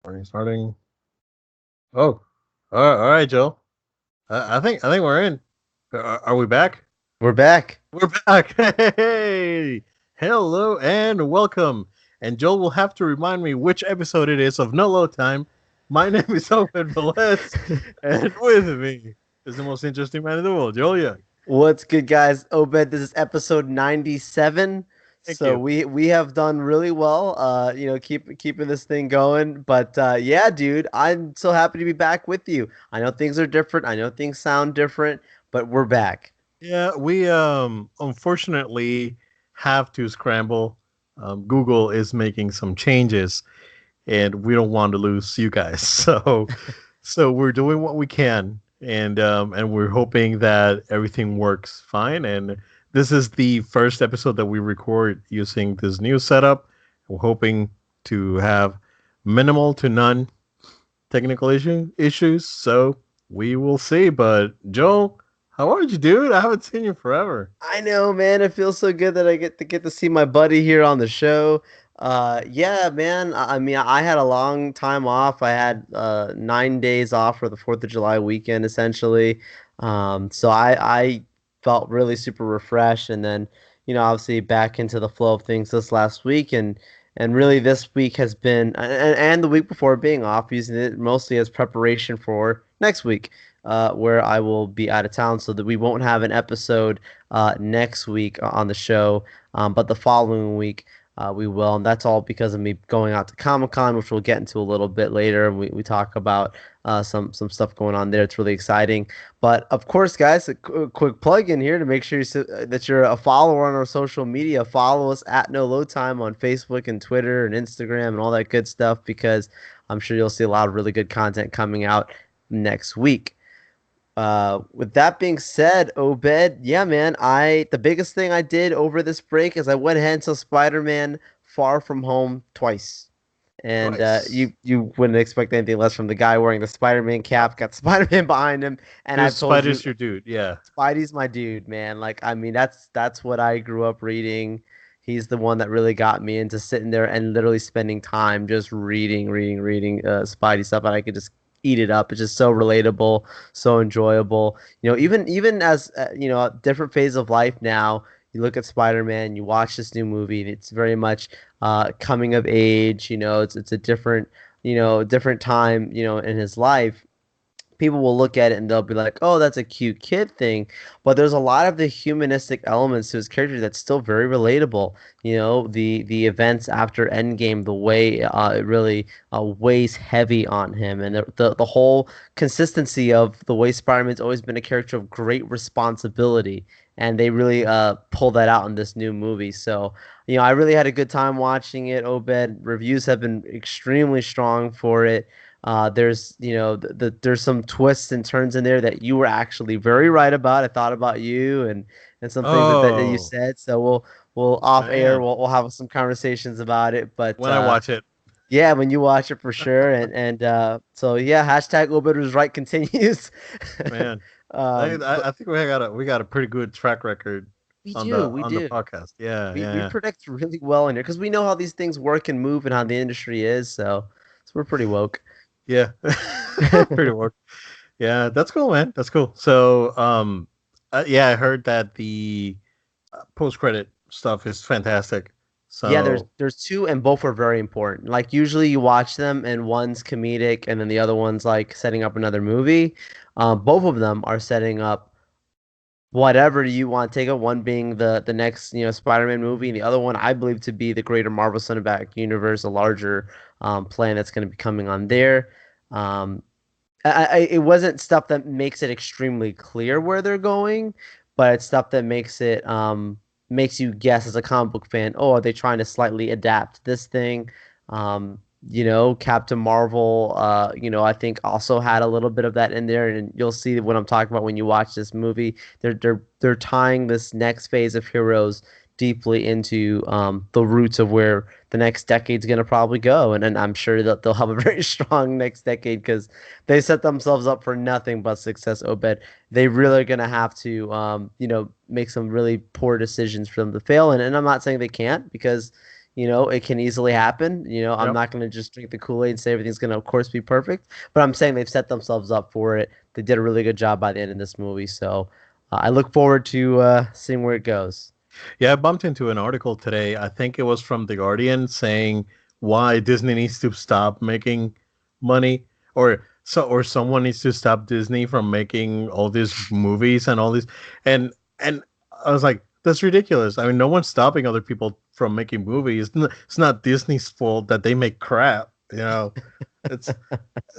Starting. Oh, all right, Joel. I think we're in. Are we back? We're back. We're back. Hey, hello and welcome. And Joel will have to remind me which episode it is of No Load Time. My name is Obed Velez, and with me is the most interesting man in the world, Joel Young. What's good, guys? Obed, this is episode 97. Thank So you. we have done really well, keeping this thing going. But yeah, dude, I'm so happy to be back with you. I know things are different. I know things sound different, but we're back. Yeah, we unfortunately have to scramble. Google is making some changes, and we don't want to lose you guys. So we're doing what we can, and we're hoping that everything works fine. And this is the first episode that we record using this new setup. We're hoping to have minimal to none technical issues. So we will see. But Joel, how are you, dude? I haven't seen you forever. I know, man. It feels so good that I get to see my buddy here on the show. Yeah, man. I mean, I had a long time off. I had 9 days off for the Fourth of July weekend, essentially. So I felt really super refreshed, and then obviously back into the flow of things this last week, and really this week has been, and the week before being off, using it mostly as preparation for next week, where I will be out of town, so that we won't have an episode next week on the show, but the following week we will, and that's all because of me going out to Comic Con, which we'll get into a little bit later, and we talk about some stuff going on there. It's really exciting. But of course, guys, a quick plug in here to make sure that you're a follower on our social media. Follow us at No Load Time on Facebook and Twitter and Instagram and all that good stuff, because I'm sure you'll see a lot of really good content coming out next week. With that being said, Obed, yeah, man, the biggest thing I did over this break is I went ahead and saw Spider-Man Far From Home twice. And Twice. you wouldn't expect anything less from the guy wearing the Spider-Man cap, got Spider-Man behind him, and Dude, I've told you, Spider's your dude. Yeah. Spidey's my dude, man. Like, I mean, that's what I grew up reading. He's the one that really got me into sitting there and literally spending time just reading Spidey stuff, and I could just eat it up. It's just so relatable, so enjoyable. Even as a different phase of life now, you look at Spider-Man, you watch this new movie, and it's very much coming of age. It's a different time, in his life. People will look at it and they'll be like, "Oh, that's a cute kid thing," but there's a lot of the humanistic elements to his character that's still very relatable. The events after Endgame, the way it really weighs heavy on him, and the whole consistency of the way Spider-Man's always been a character of great responsibility, and they really pull that out in this new movie. So, I really had a good time watching it. Obed, reviews have been extremely strong for it. There's there's some twists and turns in there that you were actually very right about. I thought about you and some things that you Oh, said. So we'll off air, man. we'll have some conversations about it. But When I watch it, yeah, when you watch it for sure. And so yeah, hashtag Obed was right continues. man, But I think we got a pretty good track record we on do, the we on the do. podcast. Yeah, We yeah, we yeah. predict really well in here because we know how these things work and move and how the industry is. So we're pretty woke. Yeah. Pretty work. Yeah, that's cool, man. That's cool. So, yeah, I heard that the post credit stuff is fantastic. Yeah, there's So, there's two, and both are very important. Like, usually you watch them and one's comedic and then the other one's like setting up another movie. Both of them are setting up whatever you want to take it. One being the next Spider-Man movie, and the other one I believe to be the greater Marvel Cinematic Universe, a larger plan that's going to be coming on there. Um, it wasn't stuff that makes it extremely clear where they're going, but it's stuff that makes you guess as a comic book fan. Oh, are they trying to slightly adapt this thing? Captain Marvel. I think also had a little bit of that in there, and you'll see what I'm talking about when you watch this movie. They're tying this next phase of heroes deeply into the roots of where the next decade's going to probably go. And I'm sure that they'll have a very strong next decade because they set themselves up for nothing but success, Obed. They really are going to have to, make some really poor decisions for them to fail. And I'm not saying they can't because, it can easily happen. I'm Yep. not going to just drink the Kool-Aid and say everything's going to, of course, be perfect. But I'm saying they've set themselves up for it. They did a really good job by the end of this movie. So I look forward to seeing where it goes. Yeah, I bumped into an article today. I think it was from The Guardian saying why Disney needs to stop making money, or someone needs to stop Disney from making all these movies and all these, and I was like, that's ridiculous. I mean, no one's stopping other people from making movies. It's not Disney's fault that they make crap. It's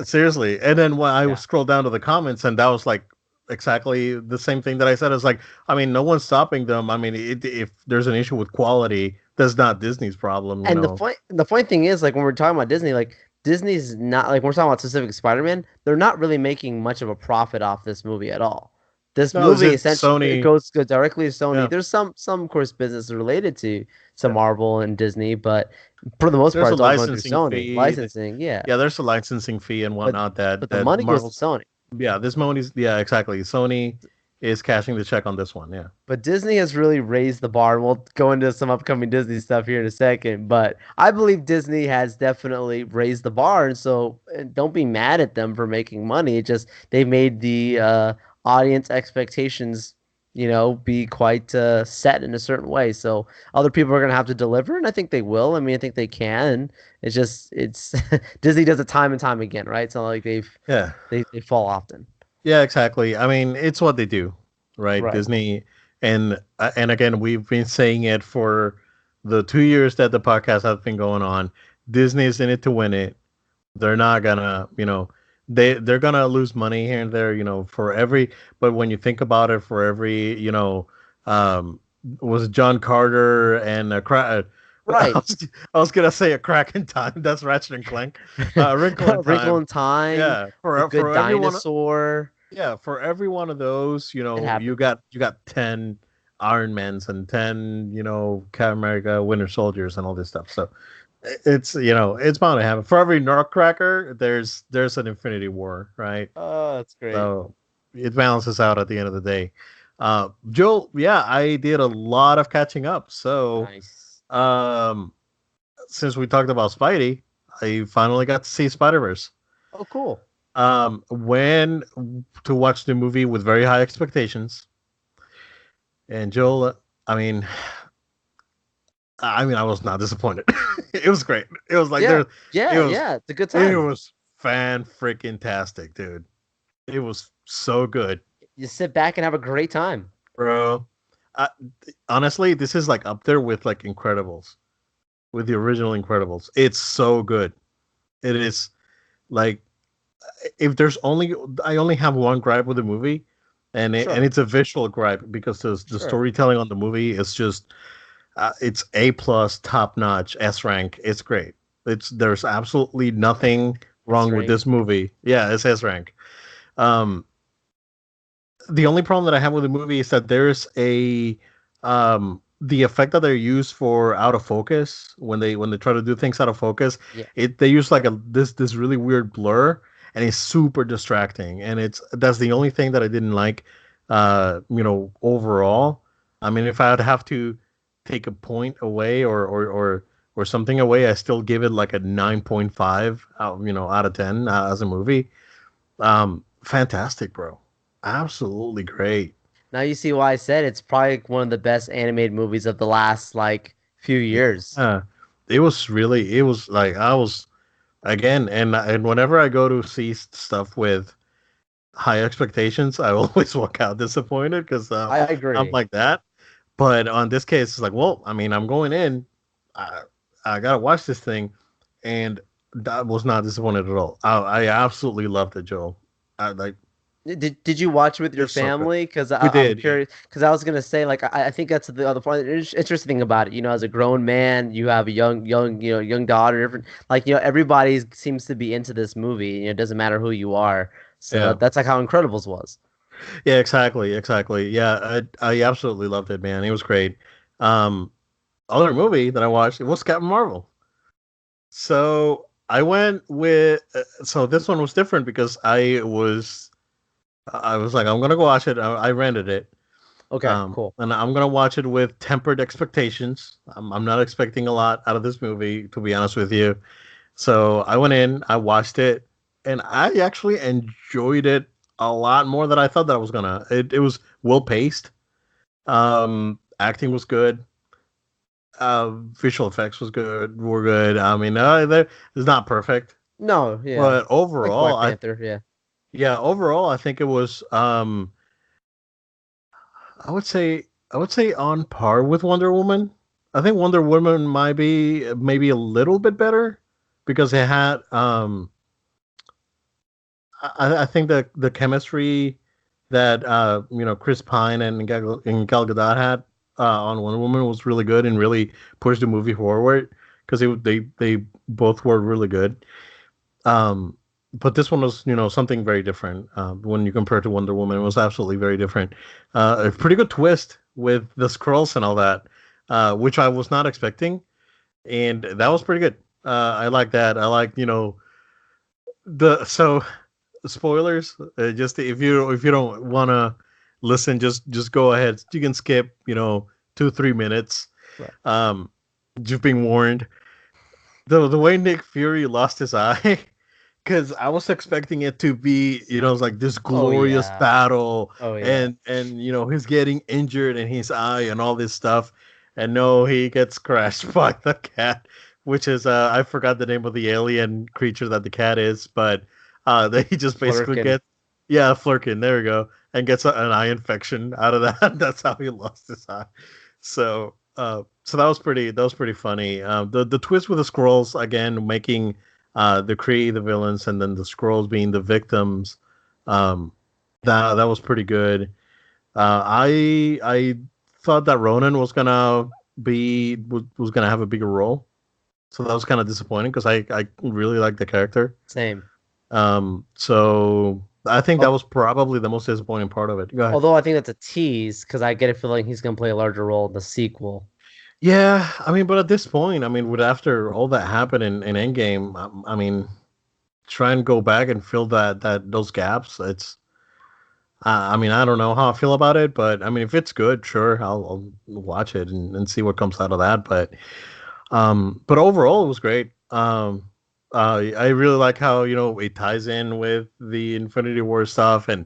seriously. And then when I Yeah. scrolled down to the comments, and that was like exactly the same thing that I said. It's like, I mean, no one's stopping them. I mean, if there's an issue with quality, that's not Disney's problem, you And the know. point the funny thing is, like when we're talking about Disney, like Disney's not like when we're talking about specific Spider-Man, they're not really making much of a profit off this movie at all. This No, is movie it essentially it Sony? goes directly to Sony. Yeah, There's some of course business related to yeah. Marvel and Disney, but for the most There's part, a it's all going through licensing Sony. fee. Licensing, yeah. Yeah, there's a licensing fee and But whatnot that but the that money goes to Marvel. Sony. Yeah, this Moni's. Yeah, exactly. Sony is cashing the check on this one. Yeah. But Disney has really raised the bar, and we'll go into some upcoming Disney stuff here in a second. But I believe Disney has definitely raised the bar, and so don't be mad at them for making money. It just they made the audience expectations, be quite set in a certain way. So other people are gonna have to deliver, and I think they will. I mean, I think they can. It's Disney does it time and time again, right? It's not like Yeah. they fall often. Yeah, exactly. I mean, it's what they do, right? Right. Disney, and again, we've been saying it for the 2 years that the podcast has been going on. Disney's in it to win it. They're not gonna, they're gonna lose money here and there, for every. But when you think about it, for every, um, was it John Carter and a crack. I Right. was, I was gonna say a crack in time. That's Ratchet and Clank. Wrinkle in Wrinkle Time. in Time, Yeah, The Good for everyone. Dinosaur. Yeah, for every one of those, It you got 10 Iron Mans and 10, Captain America Winter Soldiers and all this stuff. So it's bound to happen. For every Nutcracker, there's an Infinity War, right? Oh, that's great. So it balances out at the end of the day. Joel, yeah, I did a lot of catching up. So Nice. um, since we talked about Spidey, I finally got to see Spider-Verse. Oh, cool. When to watch the movie with very high expectations. And Joel, I mean, I was not disappointed. It was great. It was like Yeah, there, it yeah, was, yeah. It's a good it time. was fan freaking tastic, dude. It was so good, You sit back and have a great time. bro. I, Honestly, this is like up there with like Incredibles, with the original Incredibles. It's so good. It is like if there's only I only have one gripe with the movie, and Sure, it's a visual gripe because the sure. storytelling on the movie is just it's A plus top notch S rank. It's great. There's absolutely nothing That's wrong with right. this movie. Yeah, it's S rank. Um, the only problem that I have with the movie is that there's the effect that they use for out of focus when they try to do things out of focus, Yeah, they use like this really weird blur, and it's super distracting, and that's the only thing that I didn't like overall. I mean, if I'd have to take a point away or something away, I still give it like a 9.5 out of 10 as a movie. Fantastic, bro. Absolutely great. now you see why I said it's probably one of the best animated movies of the last like few years. Yeah. It was like I was again, and whenever I go to see stuff with high expectations, I always walk out disappointed because I I'm agree. like that. But on this case, it's like, well, I mean, I'm going in, I, I gotta watch this thing, and that was not disappointed at all. I absolutely loved it, Joel. I like Did you watch with your it's so good. family? Because We I'm did, yeah, curious. Because I was gonna say, like, I think that's the other point. Interesting thing about it, as a grown man, you have a young daughter. Different, like, everybody seems to be into this movie. It doesn't matter who you are. So yeah, that's like how Incredibles was. yeah, exactly, exactly. Yeah, I absolutely loved it, man. It was great. Um, Other movie that I watched it was Captain Marvel. So I went with so this one was different because I was like I'm gonna go watch it. I rented it, Okay, cool. And I'm gonna watch it with tempered expectations. I'm not expecting a lot out of this movie, to be honest with you. So I went in, I watched it, and I actually enjoyed it a lot more than I thought that I was gonna. It was well paced. Acting was good. Visual effects were good. I mean, it's not perfect, No, yeah. but Like overall, Black Panther, yeah. overall, I think it was I would say on par with Wonder Woman. I think Wonder Woman might be maybe a little bit better because it had I think the chemistry that Chris Pine and Gal Gadot had on Wonder Woman was really good and really pushed the movie forward because they both were really good. Um, but this one was something very different when you compare it to Wonder Woman. It was absolutely very different. A pretty good twist with the scrolls and all that, which I was not expecting, and that was pretty good. I like that. I like the so spoilers. Just if you don't want to listen, just go ahead. You can skip 2-3 minutes. Right. You've been warned. The way Nick Fury lost his eye, because I was expecting it to be it's like this Oh glorious yeah. battle, Oh yeah. and he's getting injured in his eye and all this stuff, and no, he gets crashed by the cat, which is I forgot the name of the alien creature that the cat is, but that he just basically Flurkin. gets Flurkin, there we go, and gets an eye infection out of that. That's how he lost his eye. So that was pretty funny. The twist with the scrolls again making the Kree the villains and then the scrolls being the victims. Um, that was pretty good. I thought that Ronan was gonna have a bigger role, so that was kind of disappointing because I really like the character. Same. So I think that Al- was probably the most disappointing part of it. Go ahead. Although I think that's a tease because I get a feeling he's gonna play a larger role in the sequel. Yeah, I mean, but at this point, I mean, with after all that happened in Endgame, I mean, try and go back and fill that those gaps. It's I mean, I don't know how I feel about it, but I mean, if it's good, sure, I'll watch it and see what comes out of that. But overall, it was great. I really like how it ties in with the Infinity War stuff and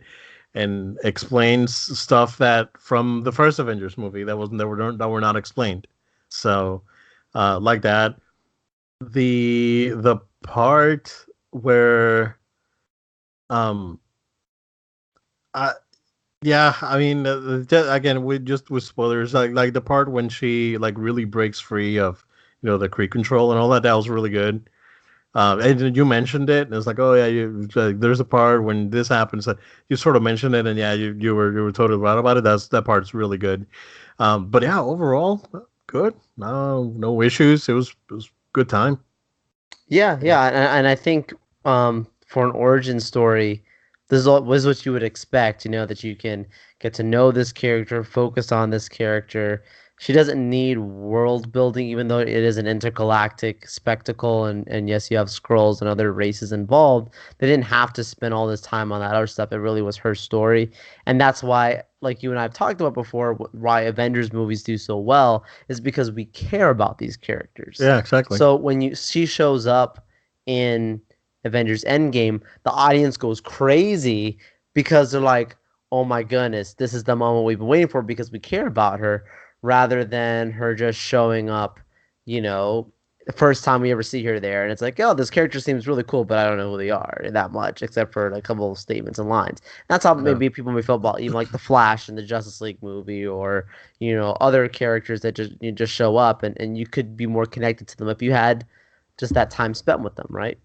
explains stuff that from the first Avengers movie that were not explained. So, like that, the part where um I yeah, I mean, again, with spoilers, like the part when she like really breaks free of the Kree control and all that. That was really good. And you mentioned it, and it's like, oh yeah, there's a part when this happens. You sort of mentioned it, and yeah, you were totally right about it. That part's really good. But yeah, overall, good. No issues. It was good time. Yeah, yeah, and I think for an origin story, was what you would expect. You know that you can get to know this character, focus on this character. She doesn't need world building, even though it is an intergalactic spectacle, and yes, you have scrolls and other races involved. They didn't have to spend all this time on that other stuff. It really was her story, and that's why, like you and I have talked about before, why Avengers movies do so well is because we care about these characters. Yeah, exactly. So when she shows up in Avengers Endgame, the audience goes crazy because they're like, "Oh my goodness, this is the moment we've been waiting for because we care about her," rather than her just showing up, you know, the first time we ever see her there, and it's like, "Oh, this character seems really cool, but I don't know who they are that much, except for like, a couple of statements and lines." That's how Yeah. maybe people may feel about even like the Flash in the Justice League movie, or other characters that just show up, and you could be more connected to them if you had just that time spent with them, right?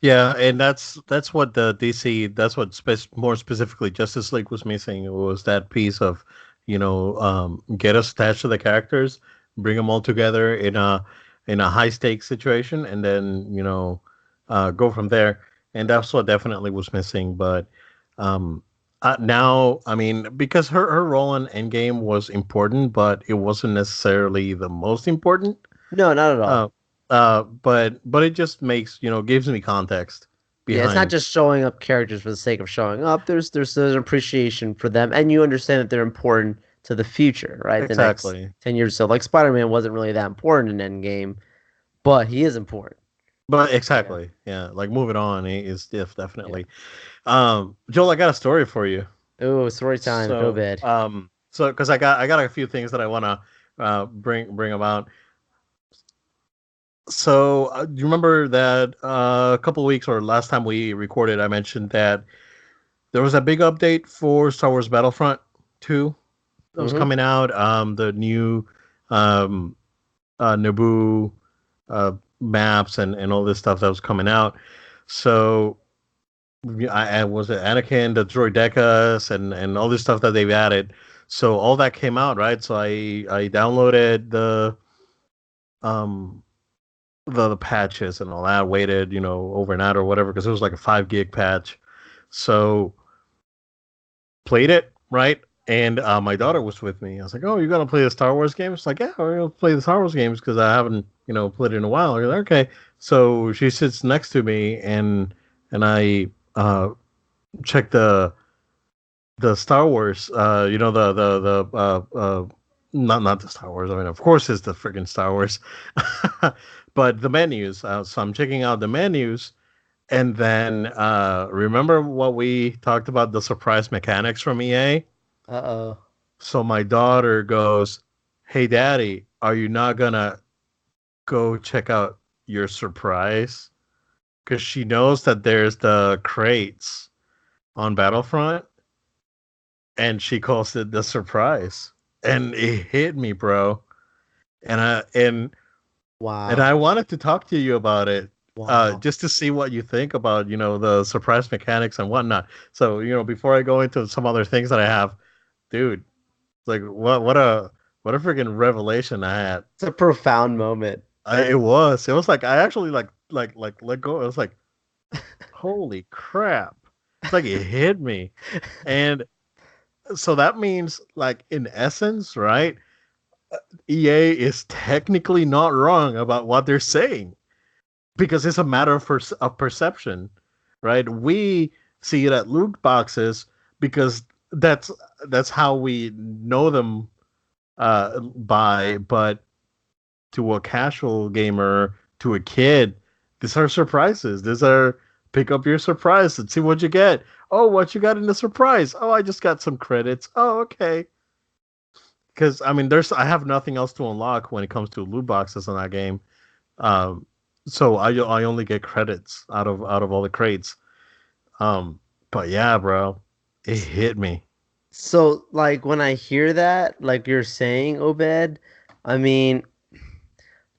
Yeah, and that's what the DC that's what more specifically Justice League was missing. It was that piece of get us attached to the characters, bring them all together in a high stakes situation, and then go from there. And that's what definitely was missing. But um, now, I mean, because her role in Endgame was important, but it wasn't necessarily the most important. No, not at all. Uh, but it just makes gives me context Yeah, it's not behind. just showing up characters for the sake of showing up. There's an appreciation for them, and you understand that they're important to the future, right? The next Exactly. 10 years. So like Spider-Man wasn't really that important in Endgame, but he is important. But Yeah. exactly, yeah. Like moving on is Yeah. definitely. Joel, I got a story for you. Oh, story time with So, Obed. because I got a few things that I want to bring about. So, do you remember that a couple of weeks or last time we recorded, I mentioned that there was a big update for Star Wars Battlefront 2 that was Mm-hmm. coming out. The new um, Naboo uh, maps and all this stuff that was coming out. So I was it Anakin, the Droidecas, and all this stuff that they've added. So all that came out, right? So I downloaded um the patches and all that. Waited, overnight or whatever, because it was like a 5 gig patch. So played it, right? And my daughter was with me. I was like, "Oh, you're gonna play the Star Wars games?" She's like, "Yeah, we're gonna play the Star Wars games because I haven't, played it in a while." I was like, "Okay." So she sits next to me, and I check the Star Wars. Not the Star Wars. I mean, of course, it's the freaking Star Wars, but the menus. So I'm checking out the menus, and then remember what we talked about, the surprise mechanics from EA. Uh-oh. So my daughter goes, "Hey, Daddy, are you not gonna go check out your surprise?" Because she knows that there's the crates on Battlefront, and she calls it the surprise, and it hit me, bro. And Wow. I wanted to talk to you about it, Wow. just to see what you think about the surprise mechanics and whatnot. So before I go into some other things that I have, dude, like what a freaking revelation I had. It's a profound moment. It was like I actually like let go. It was like, holy crap! It's like it hit me, and so that means, like, in essence, right? EA is technically not wrong about what they're saying, because it's a matter of perception, right? We see it at loot boxes because that's how we know them by, but to a casual gamer, to a kid, these are surprises. These are pick up your surprise and see what you get. Oh, what you got in the surprise? Oh, I just got some credits. Oh, okay. Because I mean, I have nothing else to unlock when it comes to loot boxes in that game. Um, so I only get credits out of all the crates. Um, but yeah, bro, it hit me. So, like, when I hear that, like you're saying, Obed, I mean,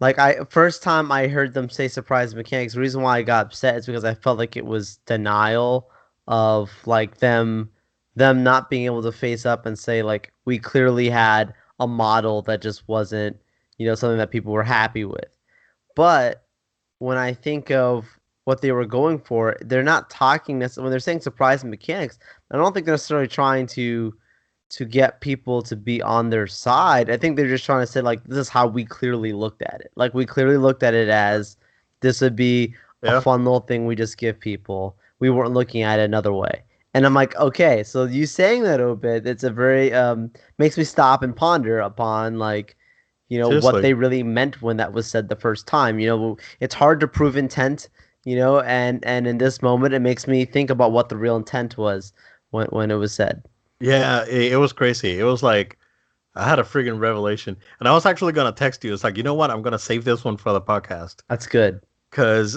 like first time I heard them say surprise mechanics, the reason why I got upset is because I felt like it was denial of like them not being able to face up and say like we clearly had a model that just wasn't, something that people were happy with. But when I think of what they were going for, they're not talking necessarily when they're saying surprise mechanics. I don't think they're necessarily trying to get people to be on their side. I think they're just trying to say like this is how we clearly looked at it. Like we clearly looked at it as this would be a Yeah, fun little thing we just give people. We weren't looking at it another way. And I'm like, okay, so you saying that, Obed, it's a very makes me stop and ponder upon like, what seriously. they really meant when that was said the first time. It's hard to prove intent, and in this moment it makes me think about what the real intent was when it was said. Yeah, it was crazy. It was like I had a freaking revelation, and I was actually gonna text you. It's like, you know what? I'm gonna save this one for the podcast, That's good. because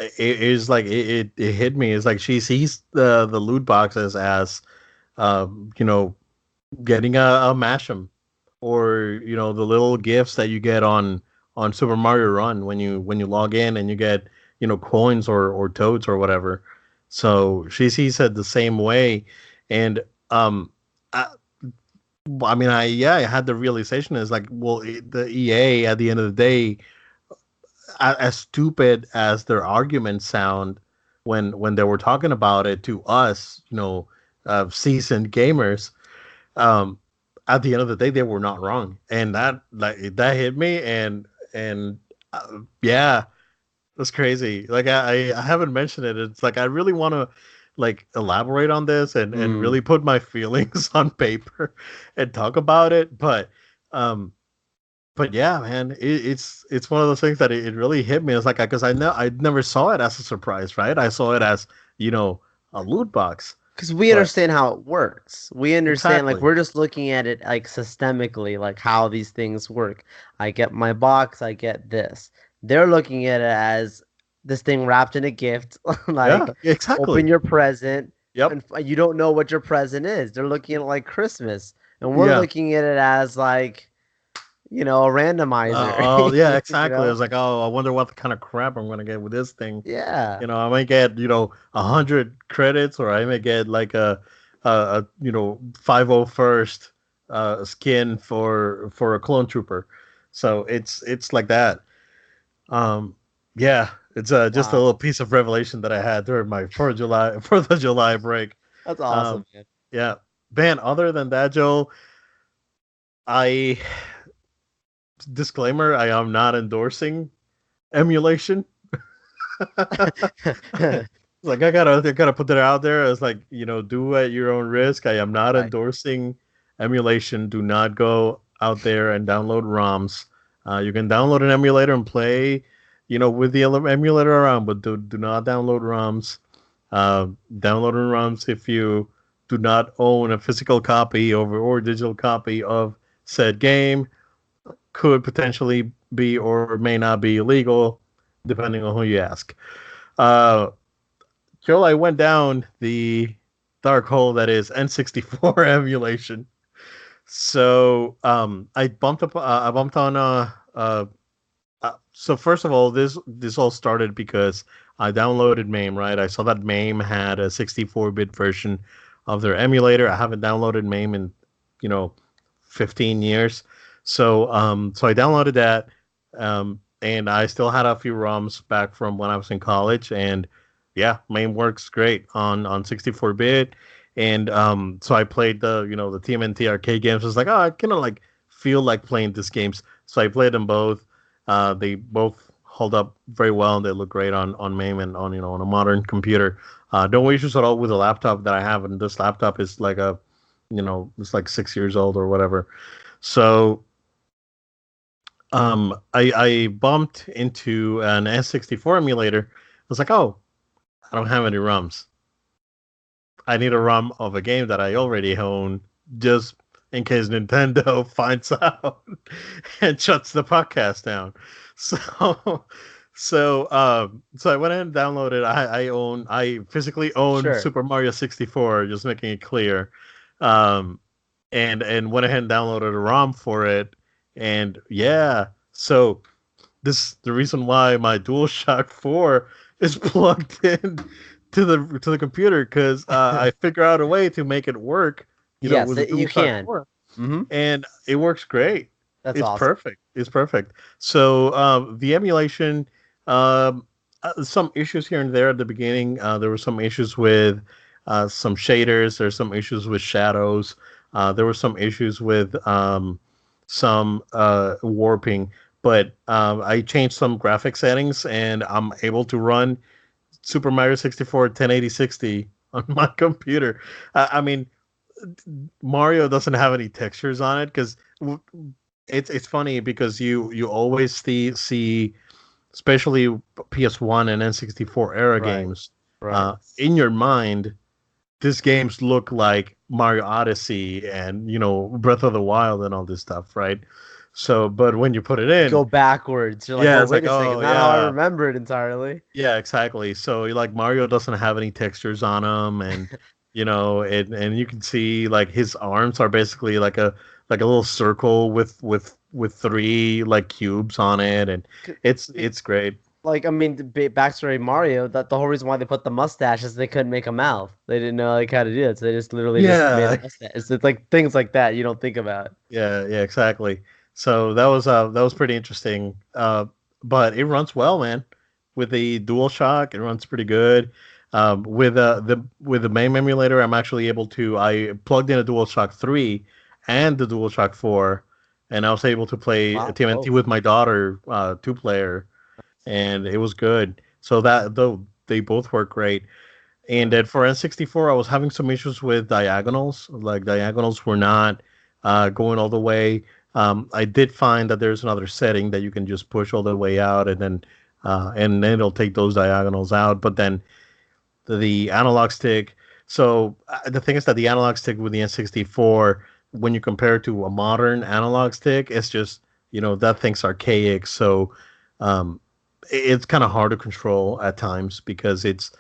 it is like it hit me. It's like she sees the loot boxes as you know getting a Mash'em, or the little gifts that you get on Super Mario Run when you log in and you get coins or toads or whatever. So she sees it the same way, and um, I, I mean, I had the realization is like, well, the EA at the end of the day, as stupid as their arguments sound when they were talking about it to us, seasoned gamers, um, at the end of the day, they were not wrong, and that hit me, and yeah, that's crazy. Like I haven't mentioned it. It's like I really want to. like elaborate on this and Mm. really put my feelings on paper and talk about it. Um, but yeah, man, it's one of those things that it really hit me. It's like because I never saw it as a surprise, right? I saw it as you know a loot box, Because we but understand how it works. We understand, like, exactly, we're just looking at it, like, systemically, like, how these things work. I get my box, I get this. They're looking at it as this thing wrapped in a gift, yeah, like, open exactly, your present, yep, and you don't know what your present is. They're looking at it like Christmas. And we're yeah. looking at it as, like, a randomizer, Oh, yeah, you exactly. I know? was like, oh, I wonder what kind of crap I'm gonna get with this thing. Yeah. I might get 100 credits, or I may get like a 501st skin for a clone trooper. So it's like that. Um, yeah, it's just a Wow. little piece of revelation that I had during my Fourth of July break. That's Um, awesome, man. yeah, man. Other than that, Joe, I disclaimer: I am not endorsing emulation. Like I gotta put that out there. It's like do at your own risk. I am not Right. endorsing emulation. Do not go out there and download ROMs. You can download an emulator and play, with the emulator around, but do not download ROMs. Downloading ROMs if you do not own a physical copy or digital copy of said game could potentially be or may not be illegal, depending on who you ask. Uh, Joel, I went down the dark hole that is N64 emulation. So I bumped on so first of all, this all started because I downloaded MAME, right? I saw that MAME had a 64-bit version of their emulator. I haven't downloaded MAME in you know 15 years. So I downloaded that, and I still had a few ROMs back from when I was in college, and yeah, MAME works great on 64-bit. And so I played the TMNT arcade games. I was like, oh, I kind of like feel like playing these games, so I played them both. They both hold up very well, and they look great on MAME and on a modern computer. No issues at all with the laptop that I have, and this laptop is like it's like 6 years old or whatever. So I bumped into an S64 emulator. I was like, oh, I don't have any ROMs. I need a ROM of a game that I already own, just in case Nintendo finds out and shuts the podcast down. So, so I went ahead and downloaded. I physically own Sure. Super Mario 64, just making it clear. Um, and went ahead and downloaded a ROM for it. And yeah, so this the reason why my DualShock 4 is plugged in to the computer because I figure out a way to make it work, Yes, with the you DualShock can. 4, Hmm. and it works great. That's It's awesome. perfect. It's perfect. So the emulation, um, some issues here and there at the beginning. There were some issues with some shaders. There's some issues with shadows. There were some issues with some warping. But I changed some graphic settings, and I'm able to run Super Mario 64 1080 60 on my computer. I mean, Mario doesn't have any textures on it because it's funny because you always see especially PS1 and N64 era Right. games Right. in your mind. These games look like Mario Odyssey and Breath of the Wild and all this stuff, right? So, but when you put it You go in, backwards. You're like, yeah, well, it's wait like, a second. oh Not how I yeah, remember it entirely. yeah, exactly. So like Mario doesn't have any textures on him, and and you can see like his arms are basically like a little circle with three like cubes on it, and C- be- it's great. Like, I mean, the backstory of Mario, that the whole reason why they put the mustache is they couldn't make a mouth. They didn't know like how to do it, so they just literally just made a Yeah, mustache. It's like things like that you don't think about. yeah, exactly. So that was pretty interesting. But it runs well, man. With the DualShock, it runs pretty good. With the MAME emulator, I'm actually able to. I plugged in a DualShock 3 and the DualShock 4, and I was able to play Wow. TMNT Both. with my daughter, two player, and it was good. So that though they both work great. And then for N64, I was having some issues with diagonals. Like diagonals were not going all the way. I did find that there's another setting that you can just push all the way out, and then it'll take those diagonals out. But then the analog stick. So the thing is that the analog stick with the N64, when you compare it to a modern analog stick, it's just that thing's archaic. So um, it's kind of hard to control at times because it's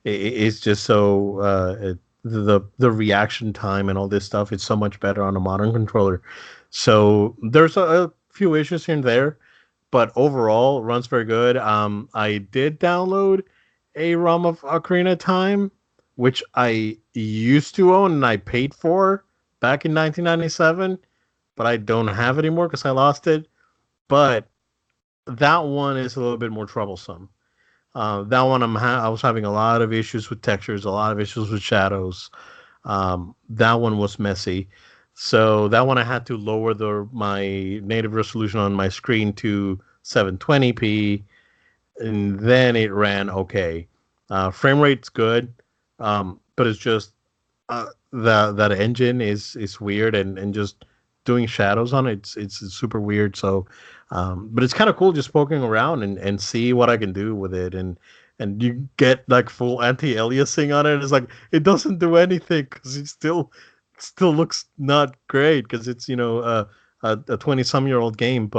just so the reaction time and all this stuff is so much better on a modern controller. So there's a few issues here and there, but overall runs very good. I did download a ROM of Ocarina of Time, which I used to own and I paid for back in 1997, but I don't have it anymore because I lost it. But that one is a little bit more troublesome. That one I was having a lot of issues with textures, a lot of issues with shadows. That one was messy. So that one I had to lower the my native resolution on my screen to 720p, and then it ran okay. Frame rate's good, but it's just that engine is weird, and just doing shadows on it, it's super weird. So, but it's kind of cool just poking around and see what I can do with it, and you get like full anti-aliasing on it. It's like it doesn't do anything because it still looks not great because it's a 20-some-year-old game,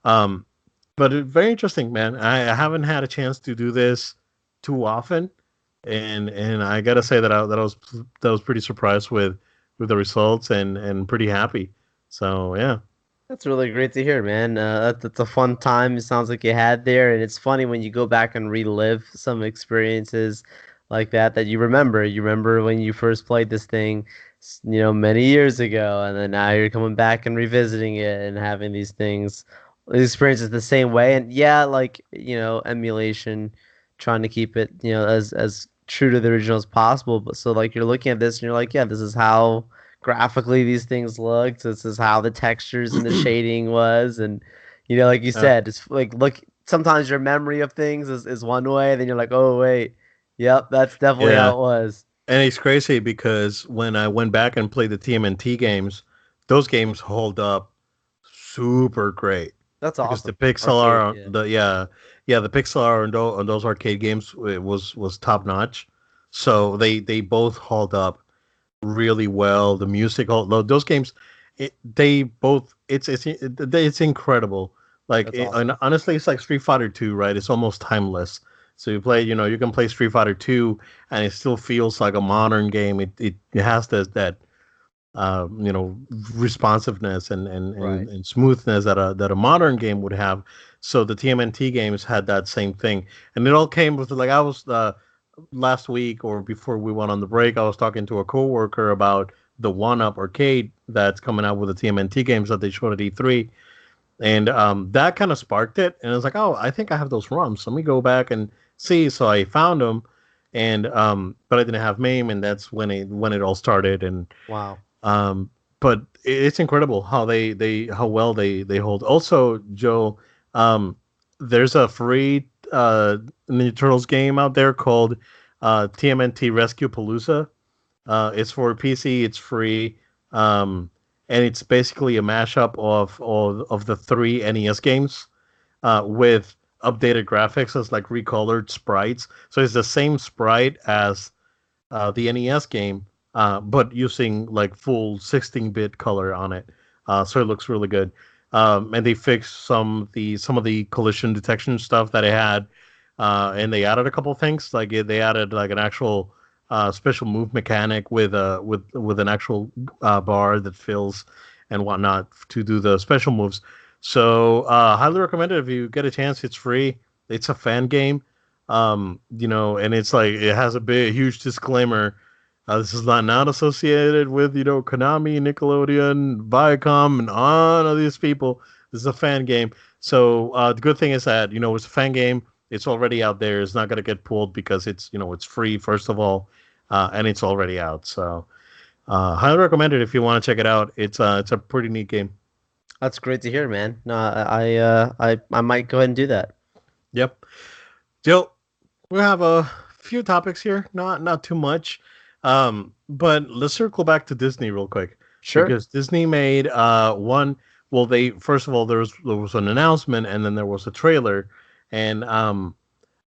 um, but very interesting, man. I haven't had a chance to do this too often, and I gotta say that I was pretty surprised with the results and pretty happy. So yeah, That's really great to hear, man. That's a fun time. It sounds like you had there, and it's funny when you go back and relive some experiences like that that you remember. You remember when you first played this thing, many years ago, and then now you're coming back and revisiting it and having these experiences the same way. And yeah, like, emulation, trying to keep it, as true to the original as possible. But so like you're looking at this and you're like, yeah, this is how graphically these things looked. This is how the textures and the shading was, and like you uh, said, it's like look. Sometimes your memory of things is one way, then you're like, oh wait, yep, that's definitely yeah. how it was. And it's crazy because when I went back and played the TMNT games, those games hold up super great That's because the awesome. pixel Arcade, art, yeah. the pixel art on those arcade games it was top notch. So they both hold up really well. The music, all those games, they both it's incredible. That's awesome. And honestly, it's like Street Fighter Two, right? It's almost timeless. So you can play Street Fighter Two, and it still feels like a modern game. It has that uh, you know responsiveness Right. and smoothness that a modern game would have. So the TMNT games had that same thing, and it all came with like I was last week or before we went on the break, I was talking to a coworker about the One Up Arcade that's coming out with the TMNT games that they showed at E3, and that kind of sparked it. And I was like, oh, I think I have those ROMs. Let me go back and see. So I found them, and but I didn't have MAME, and that's when it all started. And Wow. um, but it's incredible how they how well they hold. Also, Joe, um, there's a free Ninja Turtles game out there called TMNT Rescue Palooza. It's for PC. It's free, and it's basically a mashup of the three NES games with updated graphics as like recolored sprites. So it's the same sprite as the NES game, but using like full 16-bit color on it. So it looks really good. And they fixed some of the collision detection stuff that it had, and they added a couple things. Like they added like an actual special move mechanic with an actual bar that fills and whatnot to do the special moves. So highly recommended if you get a chance. It's free. It's a fan game, and it's like it has a big, huge disclaimer. This is not associated with Konami, Nickelodeon, Viacom, and all of these people. This is a fan game. So the good thing is that it's a fan game. It's already out there. It's not going to get pulled because it's free first of all, and it's already out. So highly recommend it if you want to check it out. It's a pretty neat game. That's great to hear, man. No, I might go ahead and do that. Yep. Jill, we have a few topics here, not too much. But let's circle back to Disney real quick Sure. because Disney made one. Well, they first of all there was an announcement and then there was a trailer, and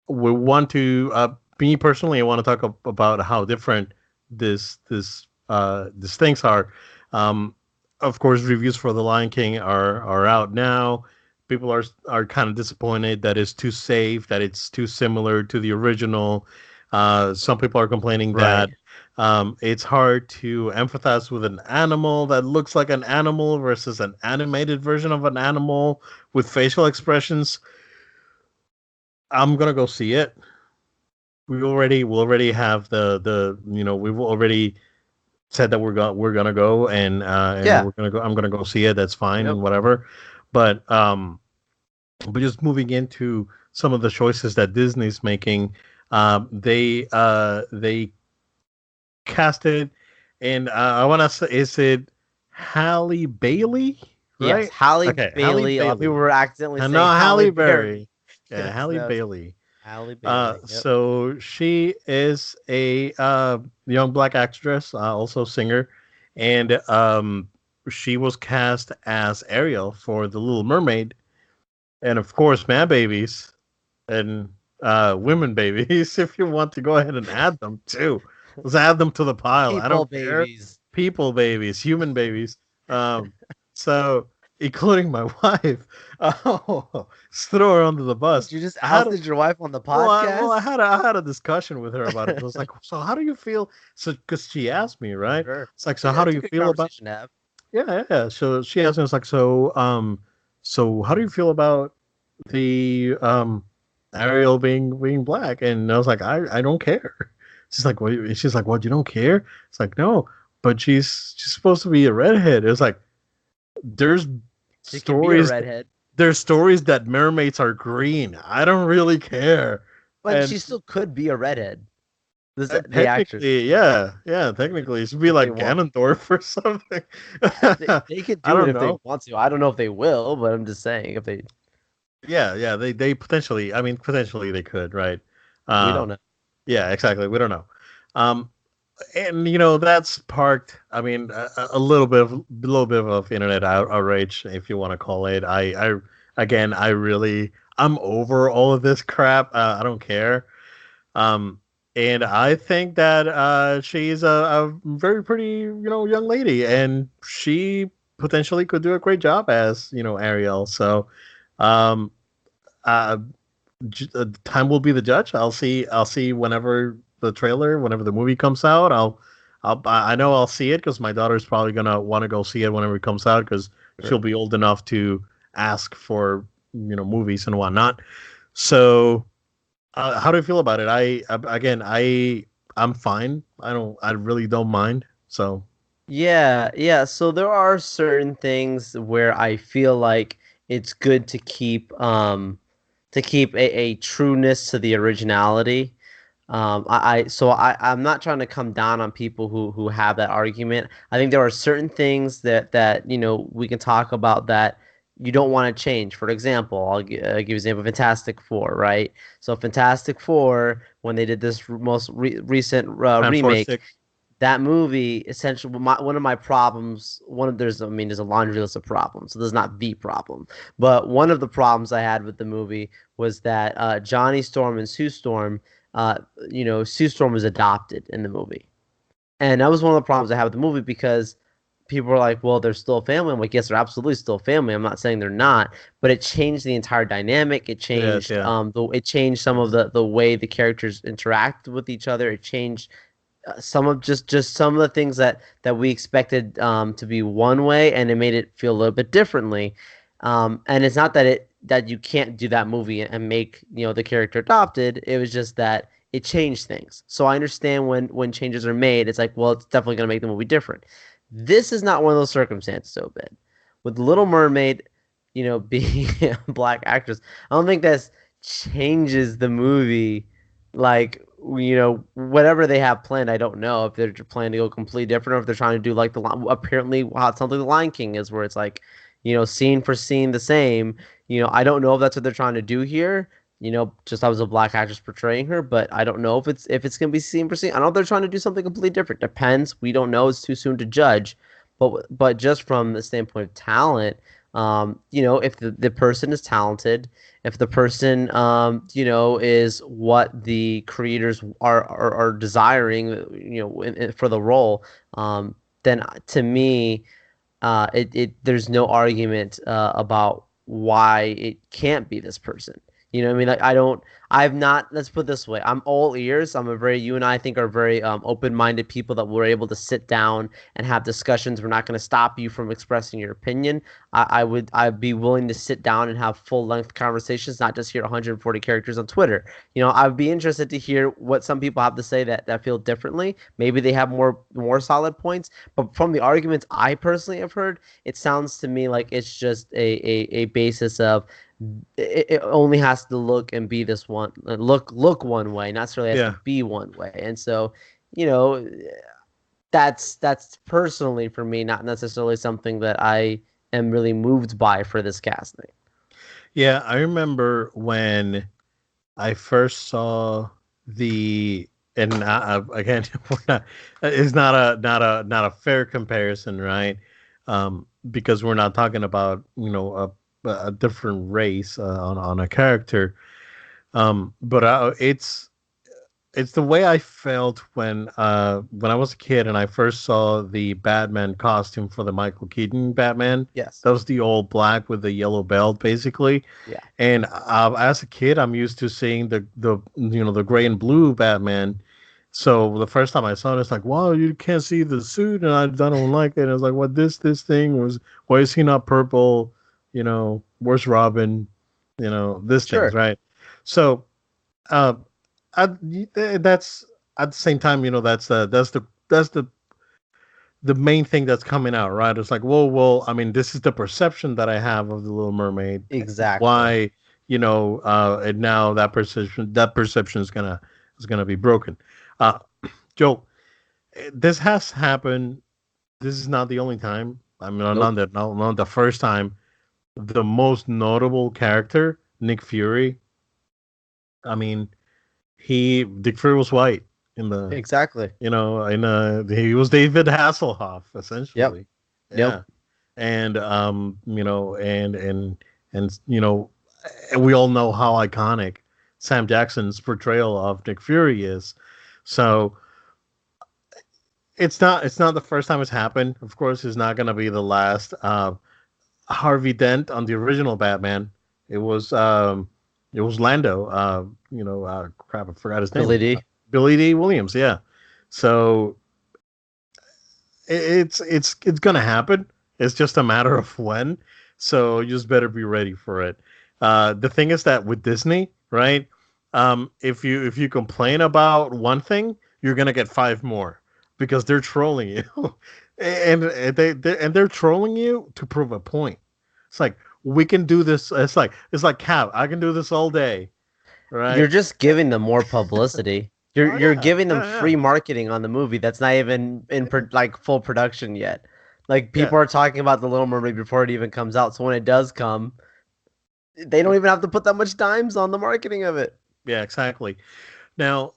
we want to me personally, I want to talk about how different these things are. Um, of course, reviews for The Lion King are out now. People are kind of disappointed that it's too safe, that it's too similar to the original. Some people are complaining that Right. it's hard to empathize with an animal that looks like an animal versus an animated version of an animal with facial expressions. I'm gonna go see it. We already have we've already said that we're gonna go, and Yeah. we're gonna go. I'm gonna go see it. That's fine Yep. and whatever. But just moving into some of the choices that Disney's making, they casted, and I want to say, is it Halle Bailey, Yes. right? Halle Okay, Halle Bailey. A lot of people Bailey. were accidentally No, saying Halle Halle Berry. Berry. Yeah, Yes. Halle No. It's Bailey. Halle Bailey. Yep. So she is a young black actress, also singer, and she was cast as Ariel for The Little Mermaid, and of course, man babies and women babies. If you want to go ahead and add them too, let's add them to the pile. I People don't care. babies. People babies, human babies. Um, so including my wife. Oh, let's throw her under the bus. You just I had ousted your wife on the well, podcast? I had a discussion with her about it. I was like, so how do you feel? So, because she asked me, right? Sure. It's like, so Yeah, how do it's a you good feel about? conversation to have. Yeah, yeah. Yeah. So she asked me, it's like, so how do you feel about the Ariel being black? And I was like, I don't care. She's like, what? She's like, what? You don't care? It's like, no, but she's supposed to be a redhead. It was like, there's She can be a stories redhead, there's stories that mermaids are green. I don't really care. but And she still could be a redhead. The actress, technically, yeah, technically, it should be if they like want. Ganondorf or something. They could I do it don't if they know. want to. I don't know if they will, but I'm just saying if they. Yeah, yeah, they potentially. I mean, potentially they could, right? We Uh, don't know. yeah, exactly. We don't know. Um, and that's parked. I mean, a little bit of internet outrage, if you want to call it. Again, I'm over all of this crap. I don't care. Um, and I think that she's a very pretty, young lady, and she potentially could do a great job as, Ariel. So, um, uh, time will be the judge. I'll see whenever the movie comes out. I know I'll see it because my daughter's probably gonna want to go see it whenever it comes out because she'll Sure. be old enough to ask for movies and whatnot. So how do you feel about it? I'm fine. I really don't mind. So Yeah, yeah. So there are certain things where I feel like it's good to keep a trueness to the originality. I'm not trying to come down on people who have that argument. I think there are certain things that we can talk about that you don't want to change. For example, give you an example: Fantastic Four, right? So Fantastic Four, when they did this recent remake, Fantastic. that movie essentially one of my problems one of there's I mean there's a laundry list of problems, so there's not the problem, but one of the problems I had with the movie was that Johnny Storm and Sue Storm, uh, Sue Storm was adopted in the movie, and that was one of the problems I had with the movie because people were like, well, they're still family. I'm like, yes, they're absolutely still family. I'm not saying they're not, but it changed the entire dynamic. It Yes, changed yeah. it changed some of Yes. the way the characters interact with each other. It changed some of just some of the things that we expected to be one way, and it made it feel a little bit differently. And it's not that you can't do that movie and make the character adopted. It was just that it changed things. So I understand when changes are made, it's like, well, it's definitely going to make the movie different. This is not one of those circumstances, Obed. With Little Mermaid, being a black actress, I don't think that changes the movie like whatever they have planned. I don't know if they're planning to go completely different or if they're trying to do like apparently how it sounds like the Lion King is, where it's like scene for scene the same. I don't know if that's what they're trying to do here. just I was a black actress portraying her, but I don't know if it's gonna be seen for scene. I know they're trying to do something completely different. Depends. We don't know. It's too soon to judge. But just from the standpoint of talent, if the person is talented, if the person is what the creators are desiring, for the role, then to me, there's no argument about why it can't be this person. You know what I mean? Like I've not, let's put it this way. I'm all ears. You and I think are very open-minded people that we're able to sit down and have discussions. We're not going to stop you from expressing your opinion. I'd be willing to sit down and have full-length conversations, not just hear 140 characters on Twitter. I'd be interested to hear what some people have to say that feel differently. Maybe they have more solid points, but from the arguments I personally have heard, it sounds to me like it's just a basis of it only has to look and be this one look one way, not necessarily has to Yeah. be one way. And so, you know, that's personally for me not necessarily something that I am really moved by for this casting. Yeah, I remember when I first saw the and again, we're not, it's not a fair comparison, right? Because we're not talking about a different race on a character. But it's the way I felt when I was a kid and I first saw the Batman costume for the Michael Keaton Batman. Yes. That was the all black with the yellow belt, basically. Yeah. And as a kid, I'm used to seeing the gray and blue Batman. So the first time I saw it, it's like, wow, you can't see the suit, and I don't like it. And I was like, what this thing was? Why is he not purple? Where's Robin? This things, Sure. right? So uh, that's at the same time, that's the main thing that's coming out, right? It's like, whoa, well, I mean, this is the perception that I have of the Little Mermaid. Exactly. Why, and now that perception is gonna be broken. Uh, Joe, this has happened. This is not the only time. I mean, Nope. not the first time. The most notable character, Nick Fury. I mean, Dick Fury was white in the Exactly. he was David Hasselhoff Yep. essentially. Yep. Yeah. And and we all know how iconic Sam Jackson's portrayal of Nick Fury is. So it's not the first time it's happened. Of course, it's not going to be the last. Harvey Dent on the original Batman. It was Lando. Crap, I forgot his Billy name. D. Billy D. Williams. Yeah. So it's gonna happen. It's just a matter of when. So you just better be ready for it. The thing is that with Disney, right? If you complain about one thing, you're gonna get five more because they're trolling you, and they're trolling you to prove a point. It's like we can do this. It's like Cap. I can do this all day, You're right? just giving them more publicity. You're Oh you're yeah, giving them yeah, yeah, free marketing on the movie that's not even like full production yet. Like yeah, people are talking about the Little Mermaid before it even comes out. So when it does come, they don't even have to put that much dimes on the marketing of it. yeah, exactly. Now,